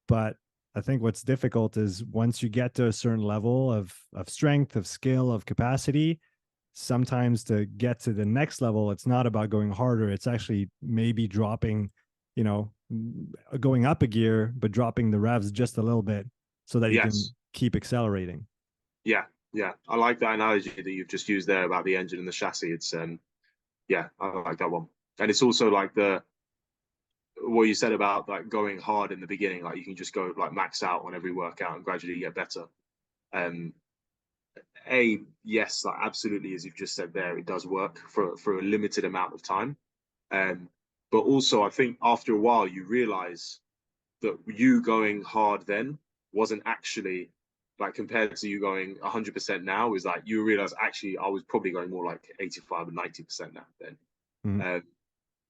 But I think what's difficult is once you get to a certain level of strength, of skill, of capacity, sometimes to get to the next level, it's not about going harder. It's actually maybe dropping, you know, going up a gear, but dropping the revs just a little bit so that you can yes, keep accelerating. yeah, yeah. I like that analogy that you've just used there about the engine and the chassis. It's yeah, I like that one. And it's also like the what you said about like going hard in the beginning, like you can just go like max out on every workout and gradually get better. Um, yes, like absolutely, as you've just said there, it does work for a limited amount of time. Um, but also, I think after a while, you realize that you going hard then wasn't actually like compared to you going 100% now, is like you realize actually I was probably going more like 85 and 90% now then. Mm-hmm.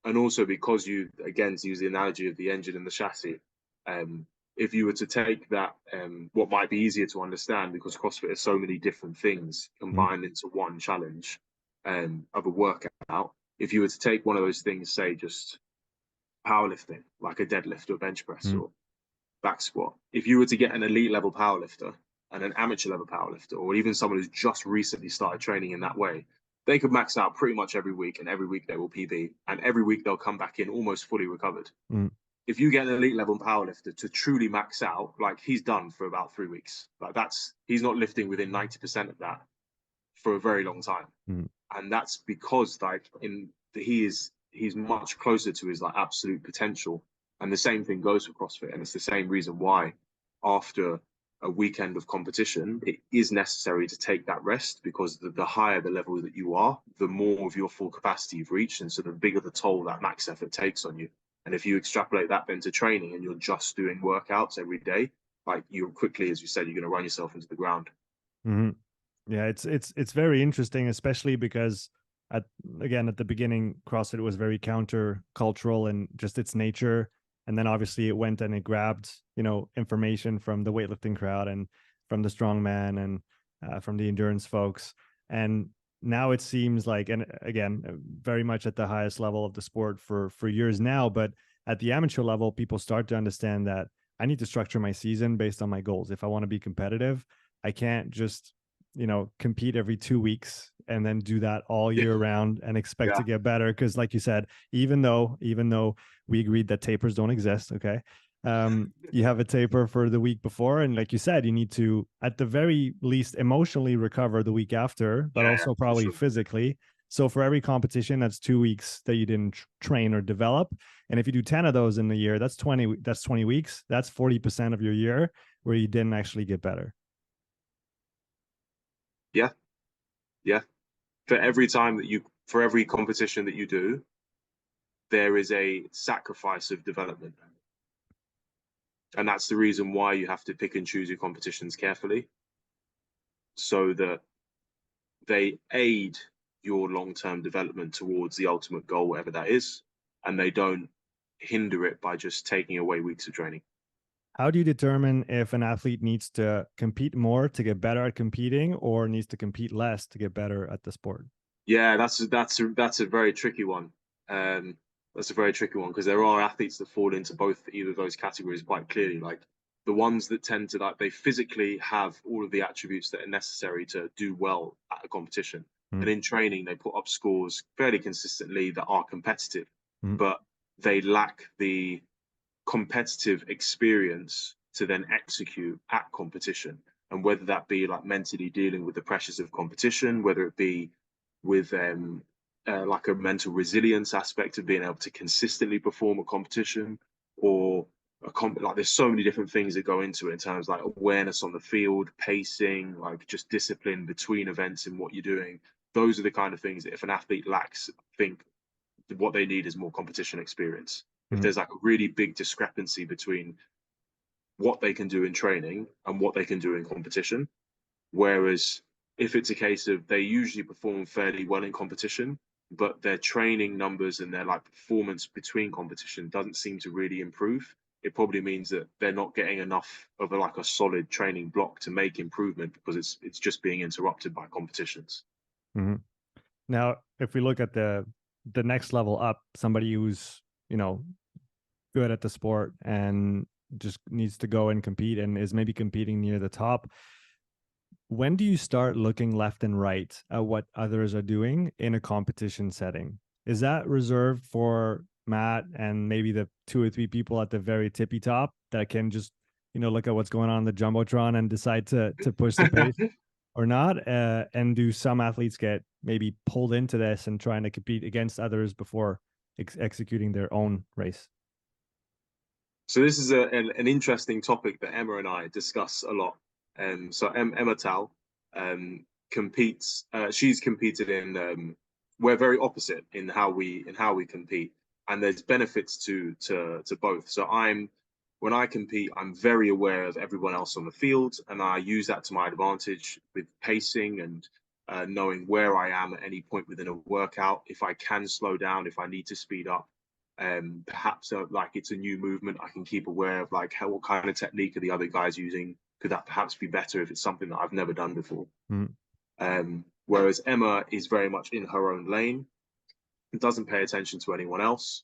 And also because you, again, to use the analogy of the engine and the chassis, if you were to take that, what might be easier to understand because CrossFit has so many different things combined into one challenge of a workout. If you were to take one of those things, say just powerlifting, like a deadlift or bench press Mm-hmm. or back squat, if you were to get an elite level powerlifter and an amateur level powerlifter, or even someone who's just recently started training in that way, they could max out pretty much every week, and every week they will PB, and every week they'll come back in almost fully recovered. Mm-hmm. If you get an elite level powerlifter to truly max out, like he's done for about 3 weeks. Like he's not lifting within 90% of that for a very long time. Mm-hmm. And that's because like he's much closer to his like absolute potential. And the same thing goes for CrossFit. And it's the same reason why after a weekend of competition, it is necessary to take that rest, because the higher the level that you are, the more of your full capacity you've reached, and so the bigger the toll that max effort takes on you. And if you extrapolate that then to training and you're just doing workouts every day, like you quickly, as you said, you're going to run yourself into the ground. Mm-hmm. Yeah, it's very interesting, especially because at again at the beginning, CrossFit was very counter cultural and just its nature. And then obviously it went and it grabbed, information from the weightlifting crowd and from the strongman and from the endurance folks. And now it seems like, and again, very much at the highest level of the sport for years now, but at the amateur level, people start to understand that I need to structure my season based on my goals. If I want to be competitive, I can't just compete every 2 weeks and then do that all Yeah, year round and expect yeah, to get better. Because, like you said, even though we agreed that tapers don't exist, okay, you have a taper for the week before, and like you said, you need to at the very least emotionally recover the week after, but yeah, also for probably sure. physically. So for every competition, that's 2 weeks that you didn't train or develop. And if you do 10 of those in the year, that's 20. That's 20 weeks. That's 40% of your year where you didn't actually get better. Yeah, yeah. For every competition that you do, there is a sacrifice of development. And that's the reason why you have to pick and choose your competitions carefully so that they aid your long-term development towards the ultimate goal, whatever that is, and they don't hinder it by just taking away weeks of training. How do you determine if an athlete needs to compete more to get better at competing or needs to compete less to get better at the sport? Yeah, that's a very tricky one. Um, that's a very tricky one because there are athletes that fall into both either of those categories quite clearly. Like the ones that tend to like they physically have all of the attributes that are necessary to do well at a competition, Mm, and in training they put up scores fairly consistently that are competitive, mm, but they lack the competitive experience to then execute at competition. And whether that be like mentally dealing with the pressures of competition, whether it be with like a mental resilience aspect of being able to consistently perform a competition, or like there's so many different things that go into it in terms of like awareness on the field, pacing, like just discipline between events and what you're doing. Those are the kind of things that if an athlete lacks, I think what they need is more competition experience. If mm, there's like a really big discrepancy between what they can do in training and what they can do in competition, whereas if it's a case of they usually perform fairly well in competition, but their training numbers and their like performance between competition doesn't seem to really improve, it probably means that they're not getting enough of a solid training block to make improvement because it's just being interrupted by competitions. mm. Now, if we look at the next level up, somebody who's good at the sport and just needs to go and compete and is maybe competing near the top, when do you start looking left and right at what others are doing in a competition setting? Is that reserved for Matt and maybe the two or three people at the very tippy top that can just, look at what's going on in the Jumbotron and decide to push the pace or not? And do some athletes get maybe pulled into this and trying to compete against others before executing their own race? So this is an interesting topic that Emma and I discuss a lot. So Emma Tal competes. She's competed in. We're very opposite in how we compete, and there's benefits to both. So when I compete, I'm very aware of everyone else on the field, and I use that to my advantage with pacing and knowing where I am at any point within a workout. If I can slow down, if I need to speed up, perhaps like it's a new movement, I can keep aware of like what kind of technique are the other guys using. Could that perhaps be better if it's something that I've never done before? Mm, Whereas Emma is very much in her own lane, doesn't pay attention to anyone else,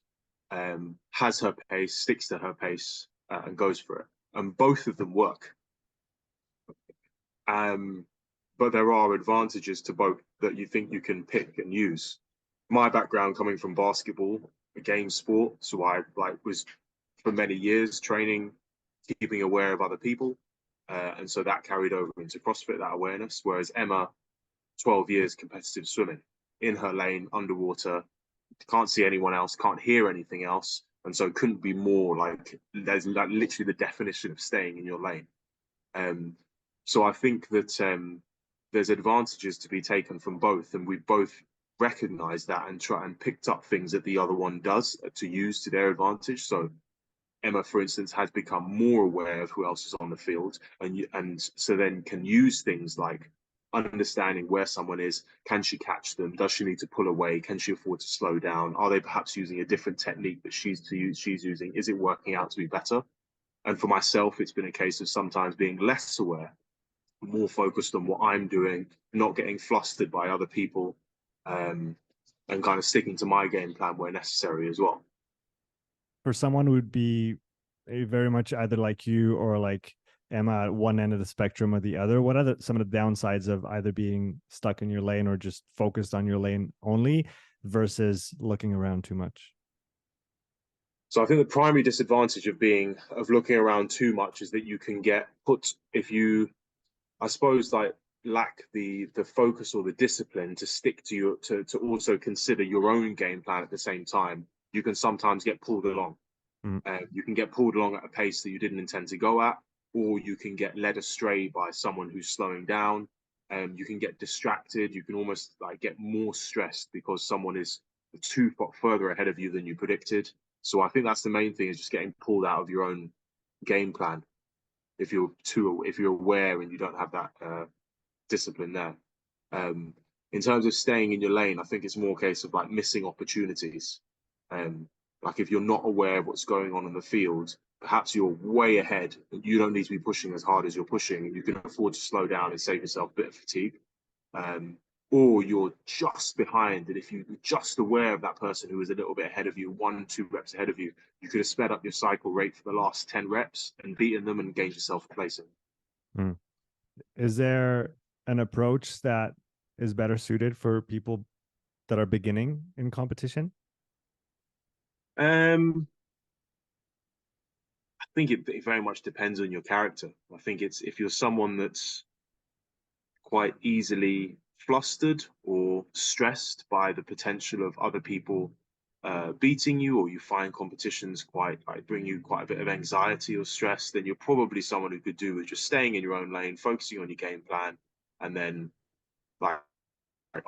has her pace, sticks to her pace, and goes for it. And both of them work. Um, but there are advantages to both that you think you can pick and use. My background coming from basketball, a game sport, so I was for many years training, keeping aware of other people, and so that carried over into CrossFit, that awareness. Whereas Emma, 12 years competitive swimming in her lane, underwater, can't see anyone else, can't hear anything else, and so couldn't be more like there's like literally the definition of staying in your lane. Um, so I think that there's advantages to be taken from both, and we both recognized that and try and picked up things that the other one does to use to their advantage. So Emma, for instance, has become more aware of who else is on the field, and so then can use things like understanding where someone is. Can she catch them? Does she need to pull away? Can she afford to slow down? Are they perhaps using a different technique that she's using? Is it working out to be better? And for myself, it's been a case of sometimes being less aware, more focused on what I'm doing, not getting flustered by other people, um, and kind of sticking to my game plan where necessary as well. For someone who would be very much either like you or like Emma at one end of the spectrum or the other, what are some of the downsides of either being stuck in your lane or just focused on your lane only versus looking around too much? So I think the primary disadvantage of looking around too much is that you can get put, if you, I suppose, like, lack the focus or the discipline to stick to to also consider your own game plan at the same time. You can sometimes get pulled along. Mm. You can get pulled along at a pace that you didn't intend to go at, or you can get led astray by someone who's slowing down. You can get distracted. You can almost like get more stressed because someone is too far further ahead of you than you predicted. So I think that's the main thing, is just getting pulled out of your own game plan if you're aware and you don't have that discipline there. Um, in terms of staying in your lane, I think it's more a case of like missing opportunities. Um, like if you're not aware of what's going on in the field, perhaps you're way ahead and you don't need to be pushing as hard as you're pushing. You can afford to slow down and save yourself a bit of fatigue. Um, or you're just behind, and if you're just aware of that person who is a little bit ahead of you, 1, 2 reps ahead of you, you could have sped up your cycle rate for the last 10 reps and beaten them and gained yourself a placing. Mm. Is there an approach that is better suited for people that are beginning in competition? I think it very much depends on your character. I think it's if you're someone that's quite easily flustered or stressed by the potential of other people beating you, or you find competitions quite like bring you quite a bit of anxiety or stress, then you're probably someone who could do with just staying in your own lane, focusing on your game plan, and then like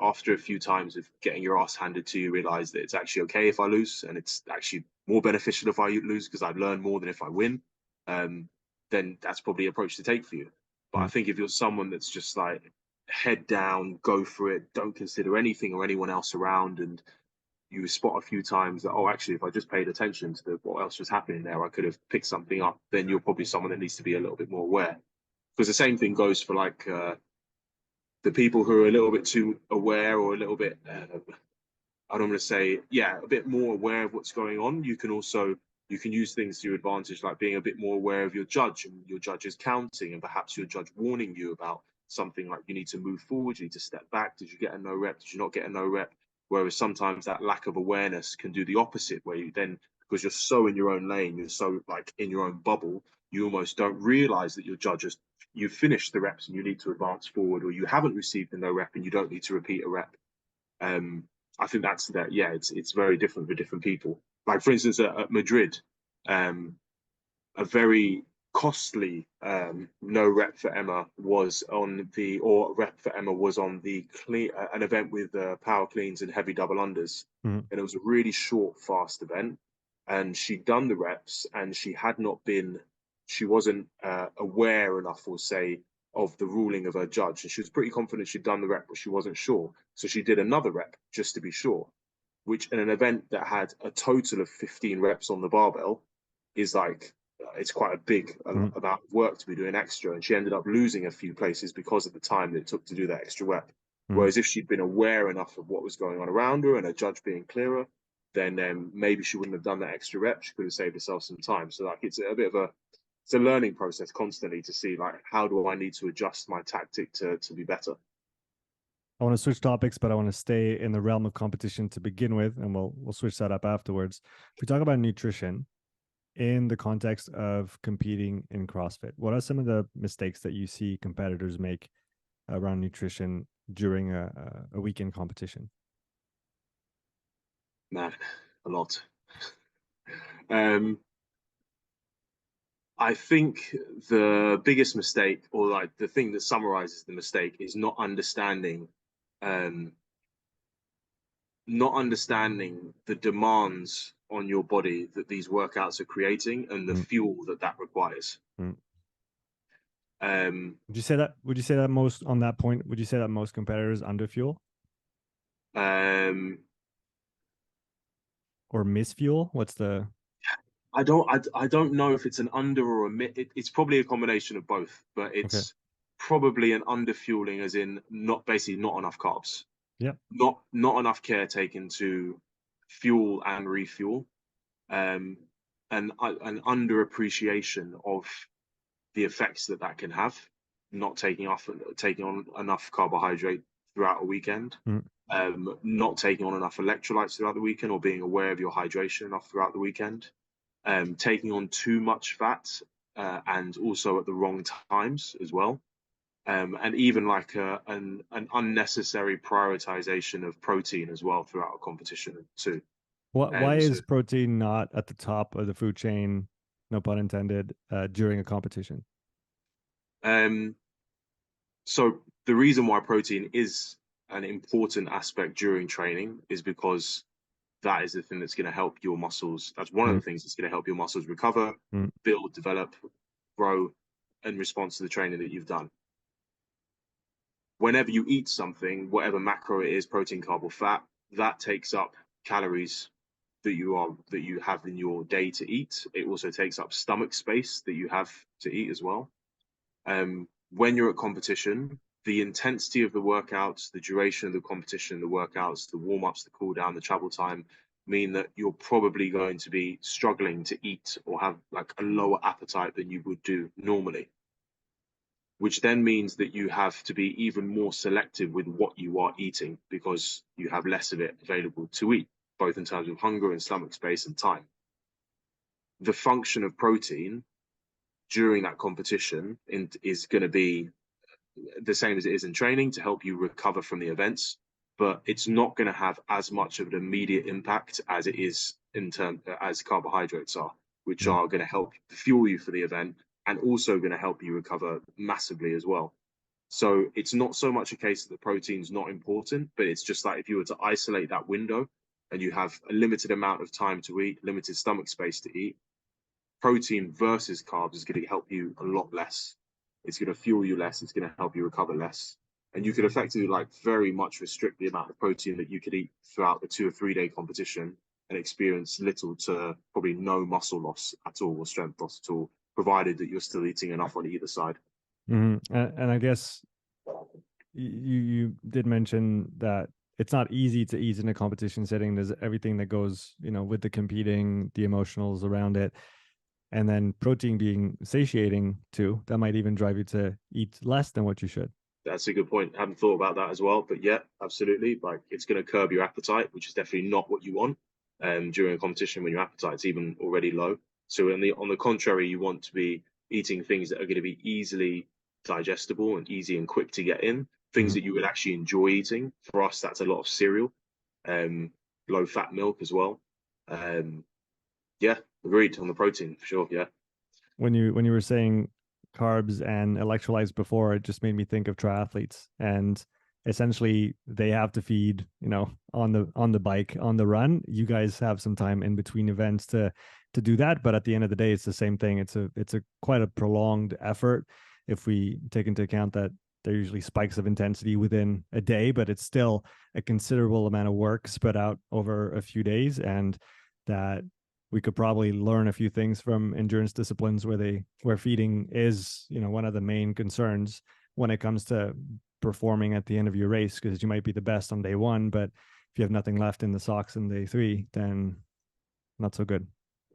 after a few times of getting your ass handed to you, realize that it's actually okay if I lose, and it's actually more beneficial if I lose because I've learned more than if I win. Um, then that's probably the approach to take for you. But I Mm. think if you're someone that's just like head down, go for it, don't consider anything or anyone else around, and you spot a few times that, oh, actually, if I just paid attention to what else was happening there, I could have picked something up, then you're probably someone that needs to be a little bit more aware. Because the same thing goes for like the people who are a little bit too aware or a little bit, I don't want to say, yeah, a bit more aware of what's going on. You can use things to your advantage, like being a bit more aware of your judge and your judge is counting, and perhaps your judge warning you about something like you need to move forward, you need to step back. Did you get a no rep? Did you not get a no rep? Whereas sometimes that lack of awareness can do the opposite, where you then, because you're so in your own lane, you're so like in your own bubble, you almost don't realize that your judge has you've finished the reps and you need to advance forward, or you haven't received a no rep and you don't need to repeat a rep. Um, I think that's that. Yeah, it's very different for different people. Like for instance, at Madrid, um, a very costly no rep for Emma was on the or rep for Emma was on the clean an event with power cleans and heavy double unders, Mm. and it was a really short, fast event. And she'd done the reps, and she wasn't aware enough, or say, of the ruling of her judge, and she was pretty confident she'd done the rep, but she wasn't sure. So she did another rep just to be sure, which in an event that had a total of 15 reps on the barbell is like it's quite a big Mm. amount of work to be doing extra, and she ended up losing a few places because of the time that it took to do that extra rep. Mm. Whereas if she'd been aware enough of what was going on around her and her judge being clearer, then maybe she wouldn't have done that extra rep. She could have saved herself some time. So like it's a bit of it's a learning process constantly to see like how do I need to adjust my tactic to be better. I want to switch topics, but I want to stay in the realm of competition to begin with, and we'll switch that up afterwards. If we talk about nutrition in the context of competing in CrossFit, what are some of the mistakes that you see competitors make around nutrition during a weekend competition? Man, a lot. Um, I think the biggest mistake, or like the thing that summarizes the mistake, is um, not understanding the demands on your body that these workouts are creating and the Mm. fuel that requires. Mm. Would you say that? Would you say that most on that point? Would you say that most competitors under fuel Um, or miss fuel? What's the I don't know if it's an under or a mid. It's probably a combination of both, but okay? it's probably an under fueling, as in not basically not enough carbs, Yeah. not enough care taken to fuel and refuel, um, and an under appreciation of the effects that that can have, not taking on enough carbohydrate throughout a weekend, Mm. not taking on enough electrolytes throughout the weekend, or being aware of your hydration enough throughout the weekend, taking on too much fat, and also at the wrong times as well. And even like an unnecessary prioritization of protein as well throughout a competition too. Why So is protein not at the top of the food chain, no pun intended, during a competition? um, so the reason why protein is an important aspect during training is because that is the thing that's going to help your muscles. That's one of Mm, the things that's going to help your muscles recover, mm, build, develop, grow in response to the training that you've done. Whenever you eat something, whatever macro it is, protein, carb, or fat, that takes up calories that you have in your day to eat. It also takes up stomach space that you have to eat as well. When you're at competition, the intensity of the workouts, the duration of the competition, the workouts, the warm ups, the cool down, the travel time mean that you're probably going to be struggling to eat or have like a lower appetite than you would do normally, which then means that you have to be even more selective with what you are eating because you have less of it available to eat, both in terms of hunger and stomach space and time. The function of protein during that competition is going to be the same as it is in training to help you recover from the events, but it's not going to have as much of an immediate impact as it is in term as carbohydrates are, which mm. are going to help fuel you for the event and also going to help you recover massively as well. So it's not so much a case that the protein's not important, but it's just like if you were to isolate that window and you have a limited amount of time to eat, limited stomach space to eat, protein versus carbs is going to help you a lot less. It's going to fuel you less. It's going to help you recover less. And you could effectively like very much restrict the amount of protein that you could eat throughout the 2 or 3 day competition and experience little to probably no muscle loss at all or strength loss at all, provided that you're still eating enough on either side. And I guess you did mention that it's not easy to ease in a competition setting. There's everything that goes, with the competing, the emotionals around it, and then protein being satiating too. That might even drive you to eat less than what you should. That's a good point. I haven't thought about that as well, but yeah, absolutely. Like it's going to curb your appetite, which is definitely not what you want during a competition when your appetite's even already low. So on the contrary, you want to be eating things that are going to be easily digestible and easy and quick to get in. Things Mhm. that you would actually enjoy eating. For us, that's a lot of cereal, low fat milk as well. Um, yeah, agreed on the protein for sure. Yeah, When you were saying carbs and electrolytes before, it just made me think of triathletes, and essentially they have to feed, on the bike, on the run. You guys have some time in between events to do that, but at the end of the day, it's the same thing. It's a quite a prolonged effort if we take into account that there are usually spikes of intensity within a day, but it's still a considerable amount of work spread out over a few days, and that we could probably learn a few things from endurance disciplines where feeding is, one of the main concerns when it comes to performing at the end of your race, because you might be the best on day one, but if you have nothing left in the socks in day three, then not so good.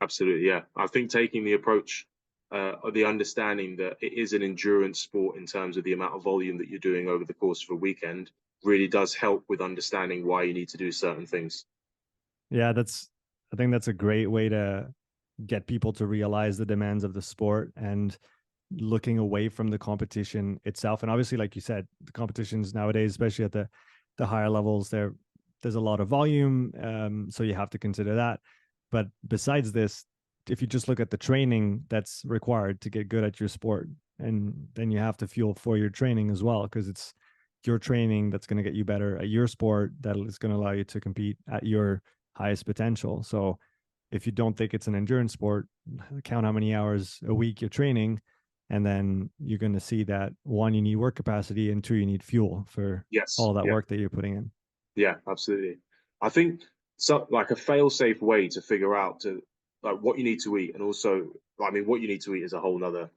absolutely. Yeah, I think taking the approach of the understanding that it is an endurance sport in terms of the amount of volume that you're doing over the course of a weekend really does help with understanding why you need to do certain things. Yeah, I think that's a great way to get people to realize the demands of the sport and looking away from the competition itself. And obviously, like you said, the competitions nowadays, especially at the higher levels, there's a lot of volume, so you have to consider that. But besides this, if you just look at the training that's required to get good at your sport, and then you have to fuel for your training as well, because it's your training that's going to get you better at your sport, that is going to allow you to compete at your highest potential. So if you don't think it's an endurance sport, count how many hours a week you're training, And then you're going to see that one, you need work capacity, and two, you need fuel for Yes. all that Yeah. work that you're putting in. Yeah, absolutely. I think so, like a fail-safe way to figure out to like what you need to eat, and also, I mean, what you need to eat is a whole nother.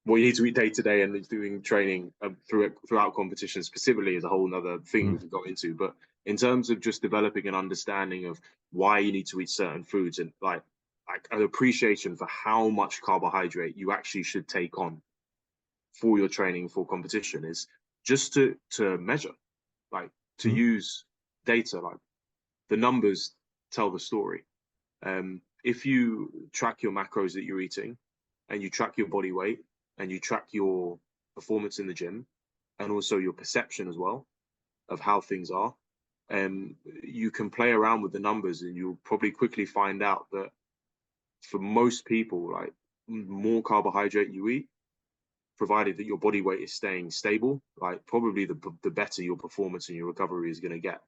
What you need to eat day to day and doing training throughout competition specifically is a whole nother thing we Mm. could go into. But in terms of just developing an understanding of why you need to eat certain foods and like an appreciation for how much carbohydrate you actually should take on for your training for competition is just to measure, like to Mm. use data, like the numbers tell the story. If you track your macros that you're eating and you track your body weight and you track your performance in the gym and also your perception as well of how things are, you can play around with the numbers and you'll probably quickly find out that for most people, like more carbohydrate you eat, provided that your body weight is staying stable, like probably the better your performance and your recovery is going to get.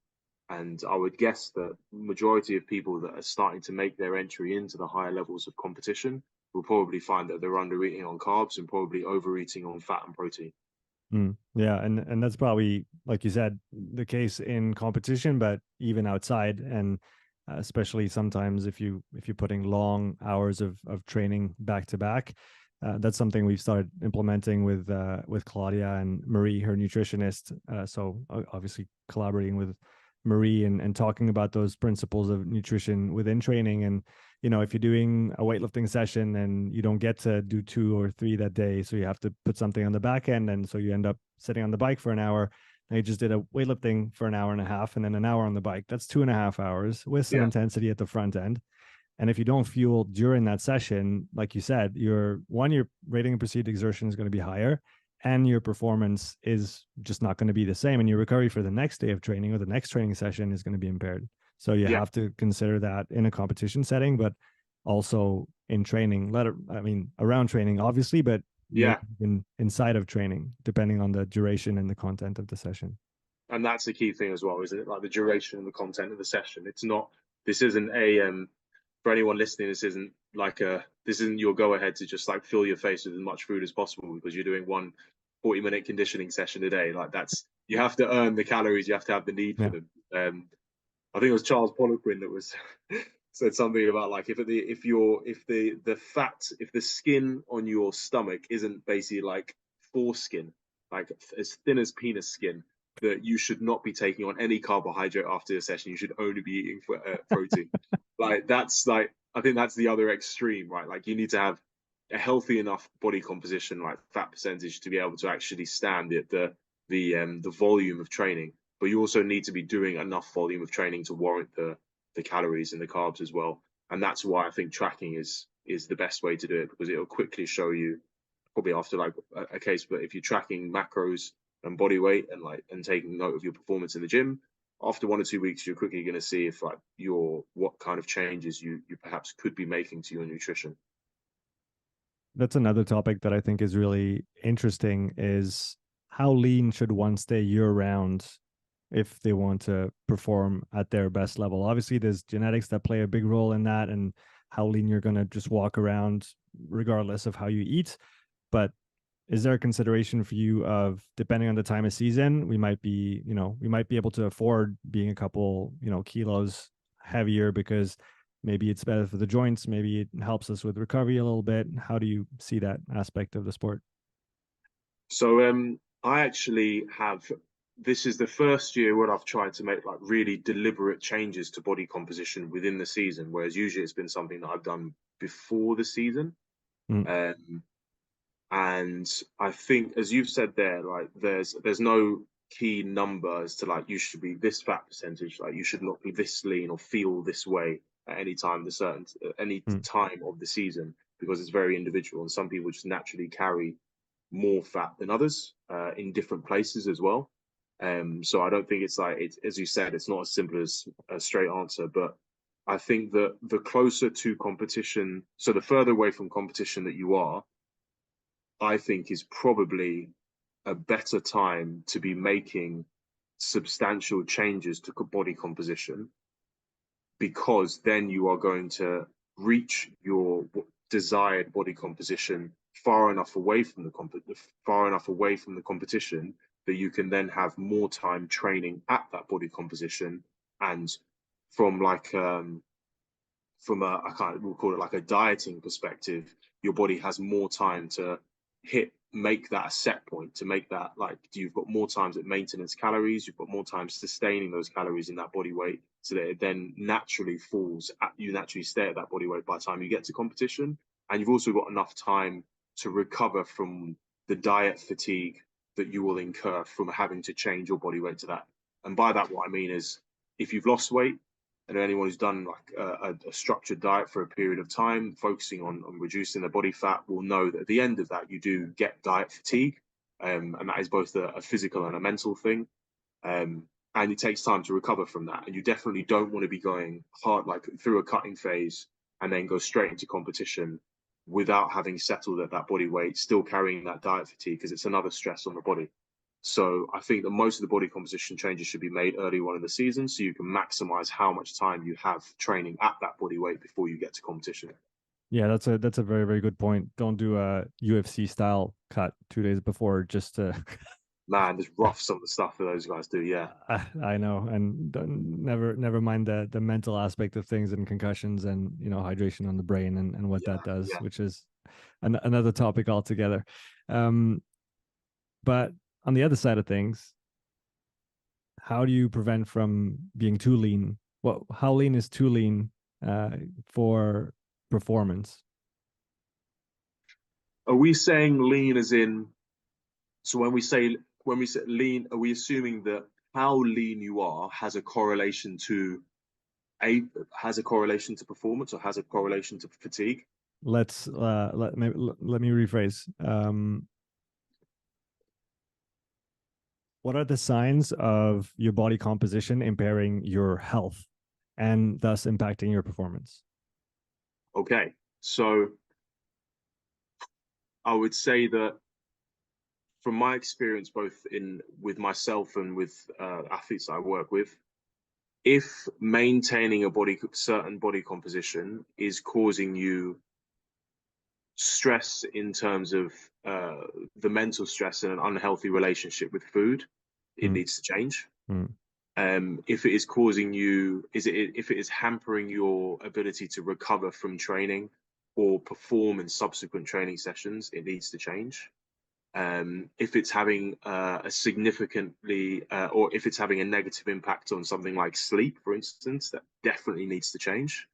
And I would guess that majority of people that are starting to make their entry into the higher levels of competition will probably find that they're under eating on carbs and probably overeating on fat and protein. Mm. Yeah, and that's probably, like you said, the case in competition, but even outside, and especially sometimes if you're putting long hours of training back to back, that's something we've started implementing with Claudia and Marie, her nutritionist. So obviously collaborating with Marie and talking about those principles of nutrition within training. And if you're doing a weightlifting session and you don't get to do 2 or 3 that day, so you have to put something on the back end, and so you end up sitting on the bike for an hour. And you just did a weightlifting for an hour and a half, and then an hour on the bike. That's 2.5 hours with some Yeah, intensity at the front end. And if you don't fuel during that session, like you said, your rating and perceived exertion is going to be higher, and your performance is just not going to be the same. And your recovery for the next day of training or the next training session is going to be impaired. So you yeah, have to consider that in a competition setting, but also in training. Around training, obviously, but maybe yeah. inside of training, depending on the duration and the content of the session. And that's the key thing as well, isn't it? Like the duration and the content of the session. It's not. This isn't a for anyone listening. This isn't your go ahead to just like fill your face with as much food as possible because you're doing one 40-minute conditioning session a day. Like that's you have to earn the calories. You have to have the need for Yeah. them. I think it was Charles Poliquin that was said something about like if the skin on your stomach isn't basically like foreskin, like as thin as penis skin, that you should not be taking on any carbohydrate after the session. You should only be eating for protein. Like that's like I think that's the other extreme, right? Like you need to have a healthy enough body composition, like fat percentage, to be able to actually stand the volume of training. But you also need to be doing enough volume of training to warrant the calories and the carbs as well. And that's why I think tracking is the best way to do it because it'll quickly show you probably after like a case. But if you're tracking macros and body weight and taking note of your performance in the gym, after 1 or 2 weeks, you're quickly going to see if like what kind of changes you perhaps could be making to your nutrition. That's another topic that I think is really interesting, is how lean should one stay year round if they want to perform at their best level. Obviously, there's genetics that play a big role in that, and how lean you're going to just walk around regardless of how you eat. But is there a consideration for you of, depending on the time of season, we might be able to afford being a couple, kilos heavier because maybe it's better for the joints, maybe it helps us with recovery a little bit. How do you see that aspect of the sport? So I actually have. This is the first year where I've tried to make like really deliberate changes to body composition within the season, whereas usually it's been something that I've done before the season. Mm. Um, and I think, as you've said there, like there's no key number as to like you should be this fat percentage, like you should not be this lean or feel this way at any Mm. time of the season because it's very individual, and some people just naturally carry more fat than others in different places as well. So I don't think it's like it's as you said, it's not as simple as a straight answer, but I think that the closer to competition, so the further away from competition that you are, I think is probably a better time to be making substantial changes to body composition because then you are going to reach your desired body composition far enough away from the competition that you can then have more time training at that body composition. And from like from a I can't we'll call it like a dieting perspective, your body has more time to make that a set point, to make that, like, you've got more times at maintenance calories, you've got more time sustaining those calories in that body weight, so that it then naturally you naturally stay at that body weight by the time you get to competition. And you've also got enough time to recover from the diet fatigue that you will incur from having to change your body weight to that. And by that, what I mean is, if you've lost weight, and anyone who's done like a structured diet for a period of time, focusing on reducing their body fat, will know that at the end of that, you do get diet fatigue. And that is both a physical and a mental thing. And it takes time to recover from that. And you definitely don't want to be going hard, like through a cutting phase and then go straight into competition without having settled at that body weight, still carrying that diet fatigue, because it's another stress on the body. So I think that most of the body composition changes should be made early on in the season, so you can maximize how much time you have training at that body weight before you get to competition. Yeah, that's a very, very good point. Don't do a UFC style cut 2 days before just to Man, it's rough, some of the stuff that those guys do. Yeah, I know, and never mind the mental aspect of things and concussions and hydration on the brain and what yeah, that does, yeah. which is another topic altogether. But on the other side of things, how do you prevent from being too lean? How lean is too lean for performance? Are we saying lean as in? So when we say lean, are we assuming that how lean you are has a correlation to performance, or has a correlation to fatigue? Let me rephrase. What are the signs of your body composition impairing your health and thus impacting your performance? Okay, so I would say that from my experience, both in with myself and with athletes I work with, if maintaining a certain body composition is causing you stress in terms of the mental stress and an unhealthy relationship with food, it Mm, needs to change. mm, If it is causing you, if it is hampering your ability to recover from training or perform in subsequent training sessions, it needs to change. If it's having or if it's having a negative impact on something like sleep, for instance, that definitely needs to change.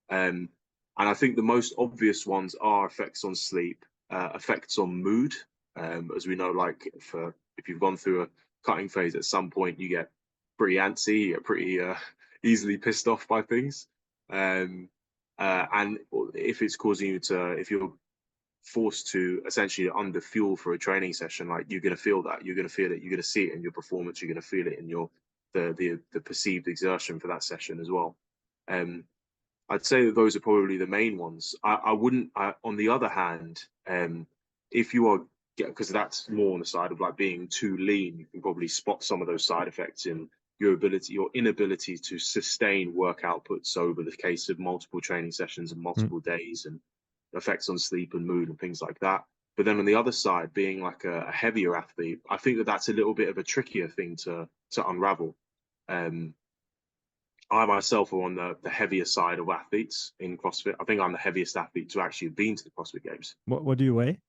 Um, and I think the most obvious ones are effects on sleep, effects on mood. As we know, like if you've gone through a cutting phase, at some point you get pretty antsy, you get pretty easily pissed off by things. And if it's causing you to, if you're forced to essentially under fuel for a training session, like, you're going to feel that, you're going to feel it, you're going to see it in your performance, you're going to feel it in your the perceived exertion for that session as well. I'd say that those are probably the main ones. I wouldn't. On the other hand, if you are, because that's more on the side of like being too lean, you can probably spot some of those side effects in your inability to sustain work outputs over the case of multiple training sessions and mm. multiple days, and effects on sleep and mood and things like that. But then on the other side, being like a heavier athlete, I think that that's a little bit of a trickier thing to unravel. Um, I myself are on the heavier side of athletes in CrossFit. I think I'm the heaviest athlete to actually have been to the CrossFit Games. What do you weigh?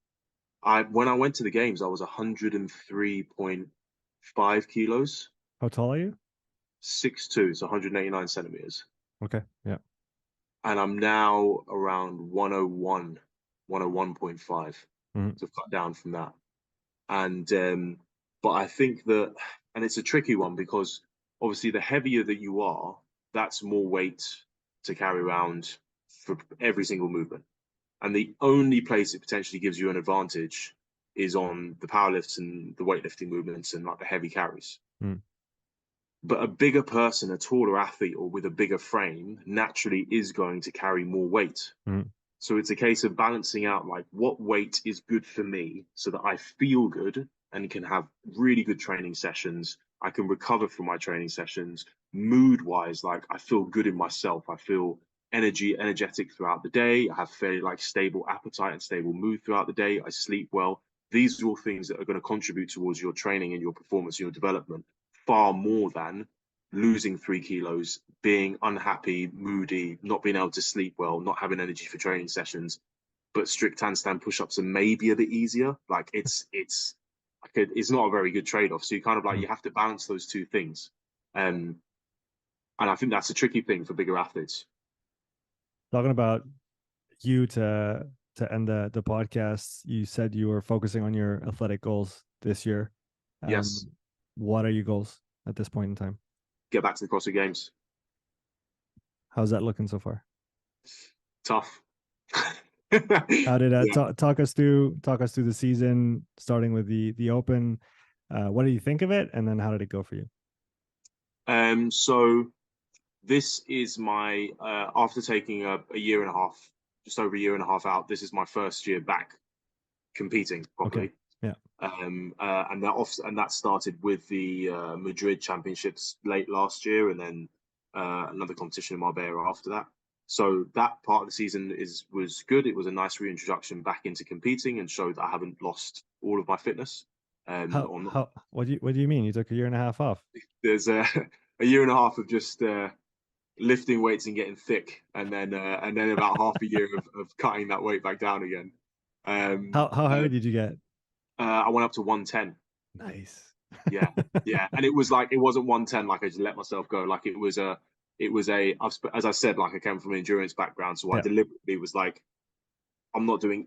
When I went to the games, I was 103.5 kilos, How tall are you? 6'2", so 189 centimeters. Okay, yeah. And I'm now around 101, 101.5. Mm, So I've cut down from that. And but I think that, and it's a tricky one, because obviously the heavier that you are, that's more weight to carry around for every single movement. And the only place it potentially gives you an advantage is on the power lifts and the weightlifting movements and like the heavy carries. mm, But a bigger person, a taller athlete, or with a bigger frame, naturally is going to carry more weight. mm, So it's a case of balancing out, like, what weight is good for me so that I feel good and can have really good training sessions. I can recover from my training sessions mood wise. Like, I feel good in myself. I feel energetic throughout the day. I have fairly like stable appetite and stable mood throughout the day. I sleep well. These are all things that are going to contribute towards your training and your performance and your development far more than losing 3 kilos, being unhappy, moody, not being able to sleep well, not having energy for training sessions. But strict handstand push-ups are maybe a bit easier. Like it's not a very good trade-off. So you kind of like you have to balance those two things. And I think that's a tricky thing for bigger athletes. Talking about you to end the podcast, you said you were focusing on your athletic goals this year. Yes. What are your goals at this point in time? Get back to the CrossFit Games. How's that looking so far? Tough. How did Yeah. talk us through the season, starting with the Open? What did you think of it, and then how did it go for you? So this is my after taking a year and a half, just over a year and a half out. This is my first year back competing properly. Okay. Yeah. And that started with the Madrid Championships late last year, and then another competition in Marbella after that. So that part of the season was good. It was a nice reintroduction back into competing and showed that I haven't lost all of my fitness. What do you mean? You took a year and a half off? There's a year and a half of just lifting weights and getting thick, and then about half a year of cutting that weight back down again. How heavy did you get? I went up to 110. Nice. Yeah, yeah, and it was like it wasn't 110 like I just let myself go. Like it was as I said, like I came from an endurance background, so I deliberately was like, I'm doing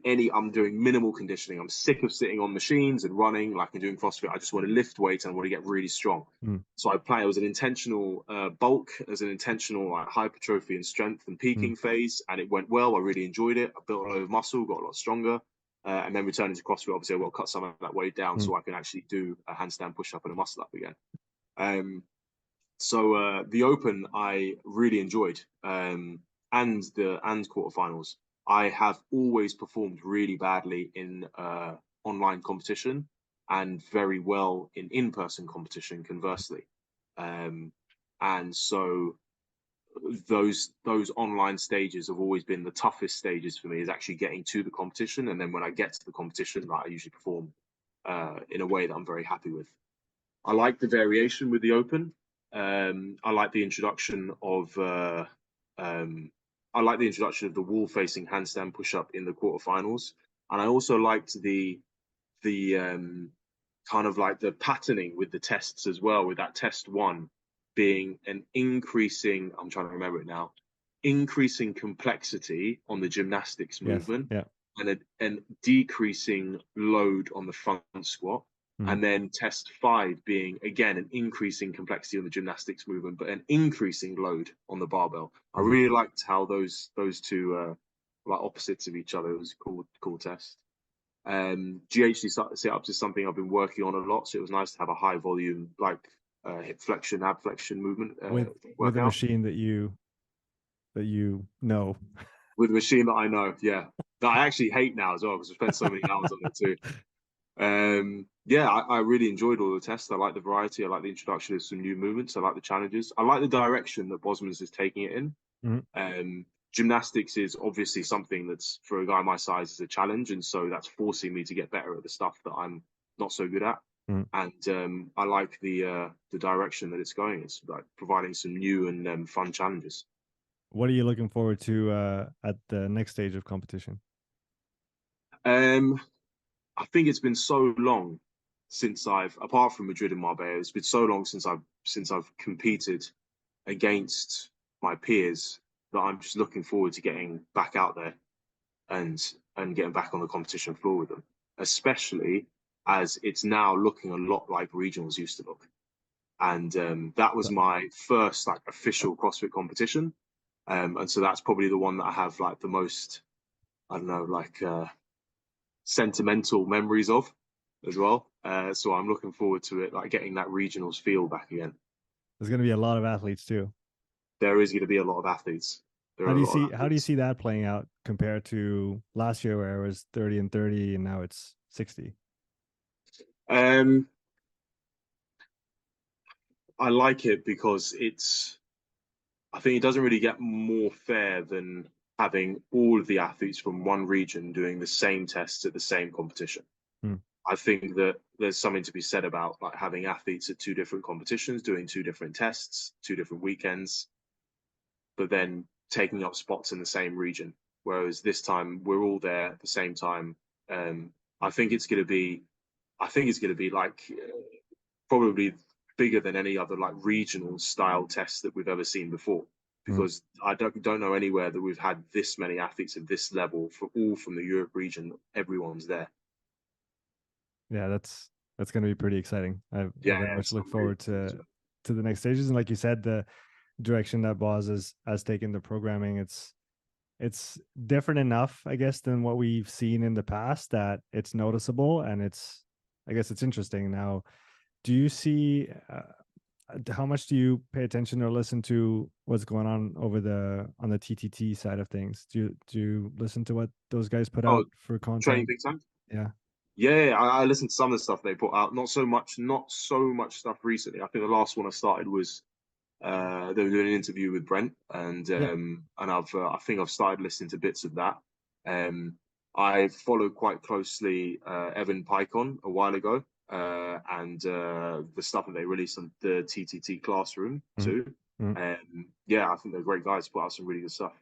minimal conditioning. I'm sick of sitting on machines and running like I'm doing CrossFit. I just want to lift weights and I want to get really strong. So it was an intentional bulk, as an intentional like hypertrophy and strength and peaking phase, and it went well. I really enjoyed it. I built a lot of muscle, got a lot stronger. And then returning to CrossFit, obviously, I got to cut some of that weight down so I can actually do a handstand push-up and a muscle-up again. So the Open I really enjoyed, and quarterfinals. I have always performed really badly in online competition and very well in in-person competition, conversely. And so those online stages have always been the toughest stages for me, is actually getting to the competition. And then when I get to the competition, like, I usually perform in a way that I'm very happy with. I like the variation with the Open. I like the introduction of the wall facing handstand push up in the quarterfinals, and I also liked the kind of like the patterning with the tests as well, with that test one being an increasing, I'm trying to remember it now, increasing complexity on the gymnastics movement, and a decreasing load on the front squat. And then test 5 being, again, an increasing complexity on the gymnastics movement, but an increasing load on the barbell. I really liked how those two like opposites of each other. It was a cool test. GHD setups is something I've been working on a lot, so it was nice to have a high volume, like hip flexion, ab flexion movement with a machine that you know. With a machine that I know, yeah, that I actually hate now as well, because I spent so many hours on it too. I really enjoyed all the tests. I like the variety. I like the introduction of some new movements. I like the challenges. I like the direction that Bosmans is taking it in. Gymnastics is obviously something that's, for a guy my size, is a challenge, and so that's forcing me to get better at the stuff that I'm not so good at. And I like the direction that it's going. It's like providing some new and fun challenges. What are you looking forward to at the next stage of competition? I think it's been so long since apart from Madrid and Marbella, it's been so long since I've competed against my peers that I'm just looking forward to getting back out there and getting back on the competition floor with them, especially as it's now looking a lot like regionals used to look. And that was my first like official CrossFit competition. And so that's probably the one that I have like the most, I don't know, like sentimental memories of as well. So I'm looking forward to it, like getting that regionals feel back again. There's going to be a lot of athletes too. There is going to be a lot of athletes. How do you see that playing out compared to last year, where it was 30 and 30 and now it's 60? I like it because I think it doesn't really get more fair than having all of the athletes from one region doing the same tests at the same competition. Hmm. I think that there's something to be said about like having athletes at two different competitions, doing two different tests, two different weekends, but then taking up spots in the same region. Whereas this time we're all there at the same time. Um, I think it's going to be, I think it's going to be like probably bigger than any other like regional style test that we've ever seen before. Hmm. Because I don't know anywhere that we've had this many athletes at this level for all from the Europe region. Everyone's there. Yeah, that's going to be pretty exciting. I Yeah, very much it's look forward to the next stages. And like you said, the direction that Boz has taken the programming, it's different enough, I guess, than what we've seen in the past that it's noticeable, and I guess it's interesting. Now, do you see how much do you pay attention or listen to what's going on on the TTT side of things? Do you listen to what those guys put Oh, out for training content? big time. Yeah. Yeah, I listened to some of the stuff they put out. Not so much stuff recently. I think the last one I started was they were doing an interview with Brent, Yeah. and I think I've started listening to bits of that. I followed quite closely Evan Pycon a while ago, and the stuff that they released on the TTT Classroom Mhm. too. Mhm. Yeah, I think they're great guys. Put out some really good stuff.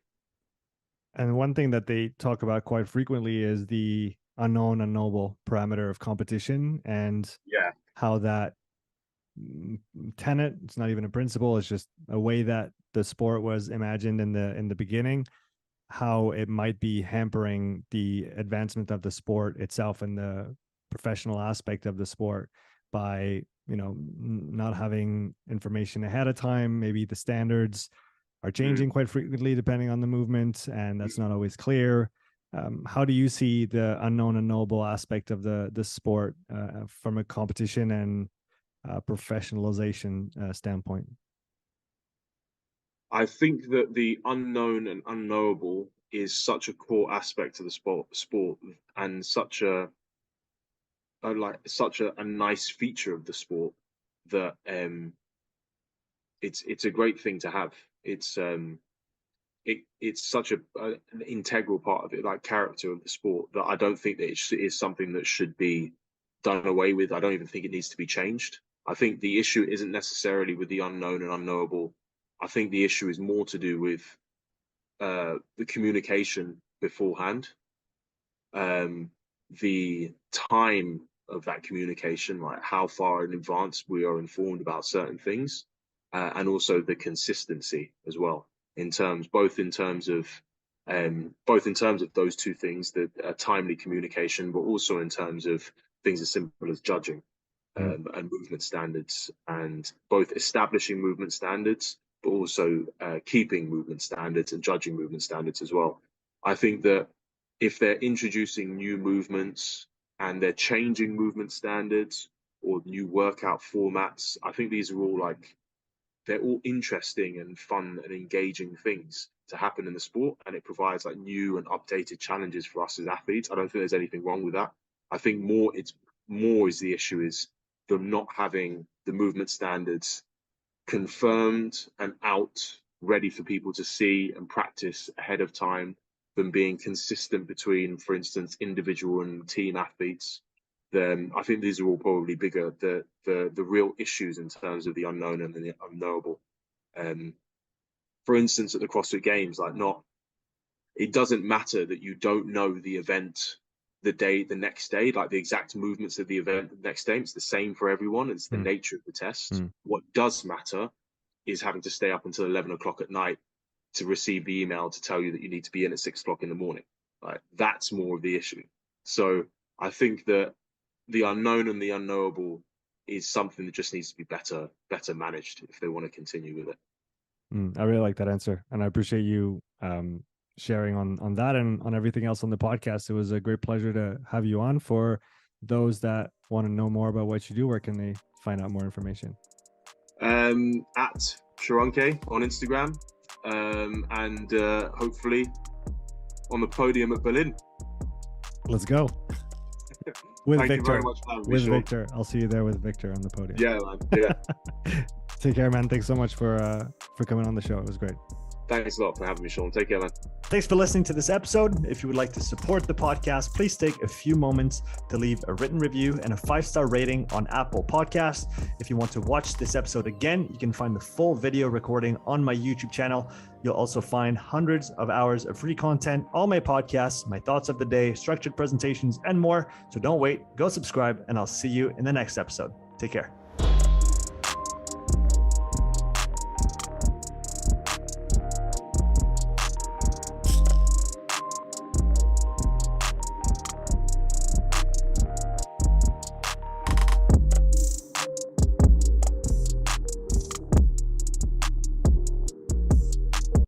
And one thing that they talk about quite frequently is the unknown, unknowable parameter of competition, and Yeah. how that tenet, it's not even a principle, it's just a way that the sport was imagined in the beginning, how it might be hampering the advancement of the sport itself and the professional aspect of the sport by, not having information ahead of time. Maybe the standards are Mm. changing quite frequently depending on the movement, and that's not always clear. How do you see the unknown and knowable aspect of the sport from a competition and professionalization standpoint? I think that the unknown and unknowable is such a core aspect of the sport, and such a nice feature of the sport that it's a great thing to have. It's such an integral part of it, like character of the sport, that I don't think that it is something that should be done away with. I don't even think it needs to be changed. I think the issue isn't necessarily with the unknown and unknowable. I think the issue is more to do with the communication beforehand, um, the time of that communication, like how far in advance we are informed about certain things, and also the consistency as well, both in terms of those two things, the timely communication, but also in terms of things as simple as judging Mm. and movement standards, and both establishing movement standards, but also keeping movement standards and judging movement standards as well. I think that if they're introducing new movements and they're changing movement standards or new workout formats, I think these are all they're all interesting and fun and engaging things to happen in the sport, and it provides like new and updated challenges for us as athletes. I don't think there's anything wrong with that. I think more is the issue is them not having the movement standards confirmed and out ready for people to see and practice ahead of time, than being consistent between, for instance, individual and team athletes. Then I think these are all probably bigger the real issues in terms of the unknown and the unknowable. Um, for instance, at the CrossFit Games, it doesn't matter that you don't know the event the next day, like the exact movements of the event the next day. It's the same for everyone. It's the Mm. nature of the test. Mm. What does matter is having to stay up until 11 o'clock at night to receive the email to tell you that you need to be in at 6 o'clock in the morning. Like, that's more of the issue. So I think that the unknown and the unknowable is something that just needs to be better managed if they want to continue with it. I really like that answer, and I appreciate you sharing on that and on everything else on the podcast. It was a great pleasure to have you on. For those that want to know more about what you do, where can they find out more information? At Shorunke on Instagram, and hopefully on the podium at Berlin. Let's go. With Thank Victor. you very much for having me, With Sean. Victor. I'll see you there with Victor on the podium. Yeah, man. Yeah. Take care, man. Thanks so much for coming on the show. It was great. Thanks a lot for having me, Sean. Take care, man. Thanks for listening to this episode. If you would like to support the podcast, please take a few moments to leave a written review and a 5-star rating on Apple Podcasts. If you want to watch this episode again, you can find the full video recording on my YouTube channel. You'll also find hundreds of hours of free content, all my podcasts, my thoughts of the day, structured presentations, and more. So don't wait, go subscribe, and I'll see you in the next episode. Take care.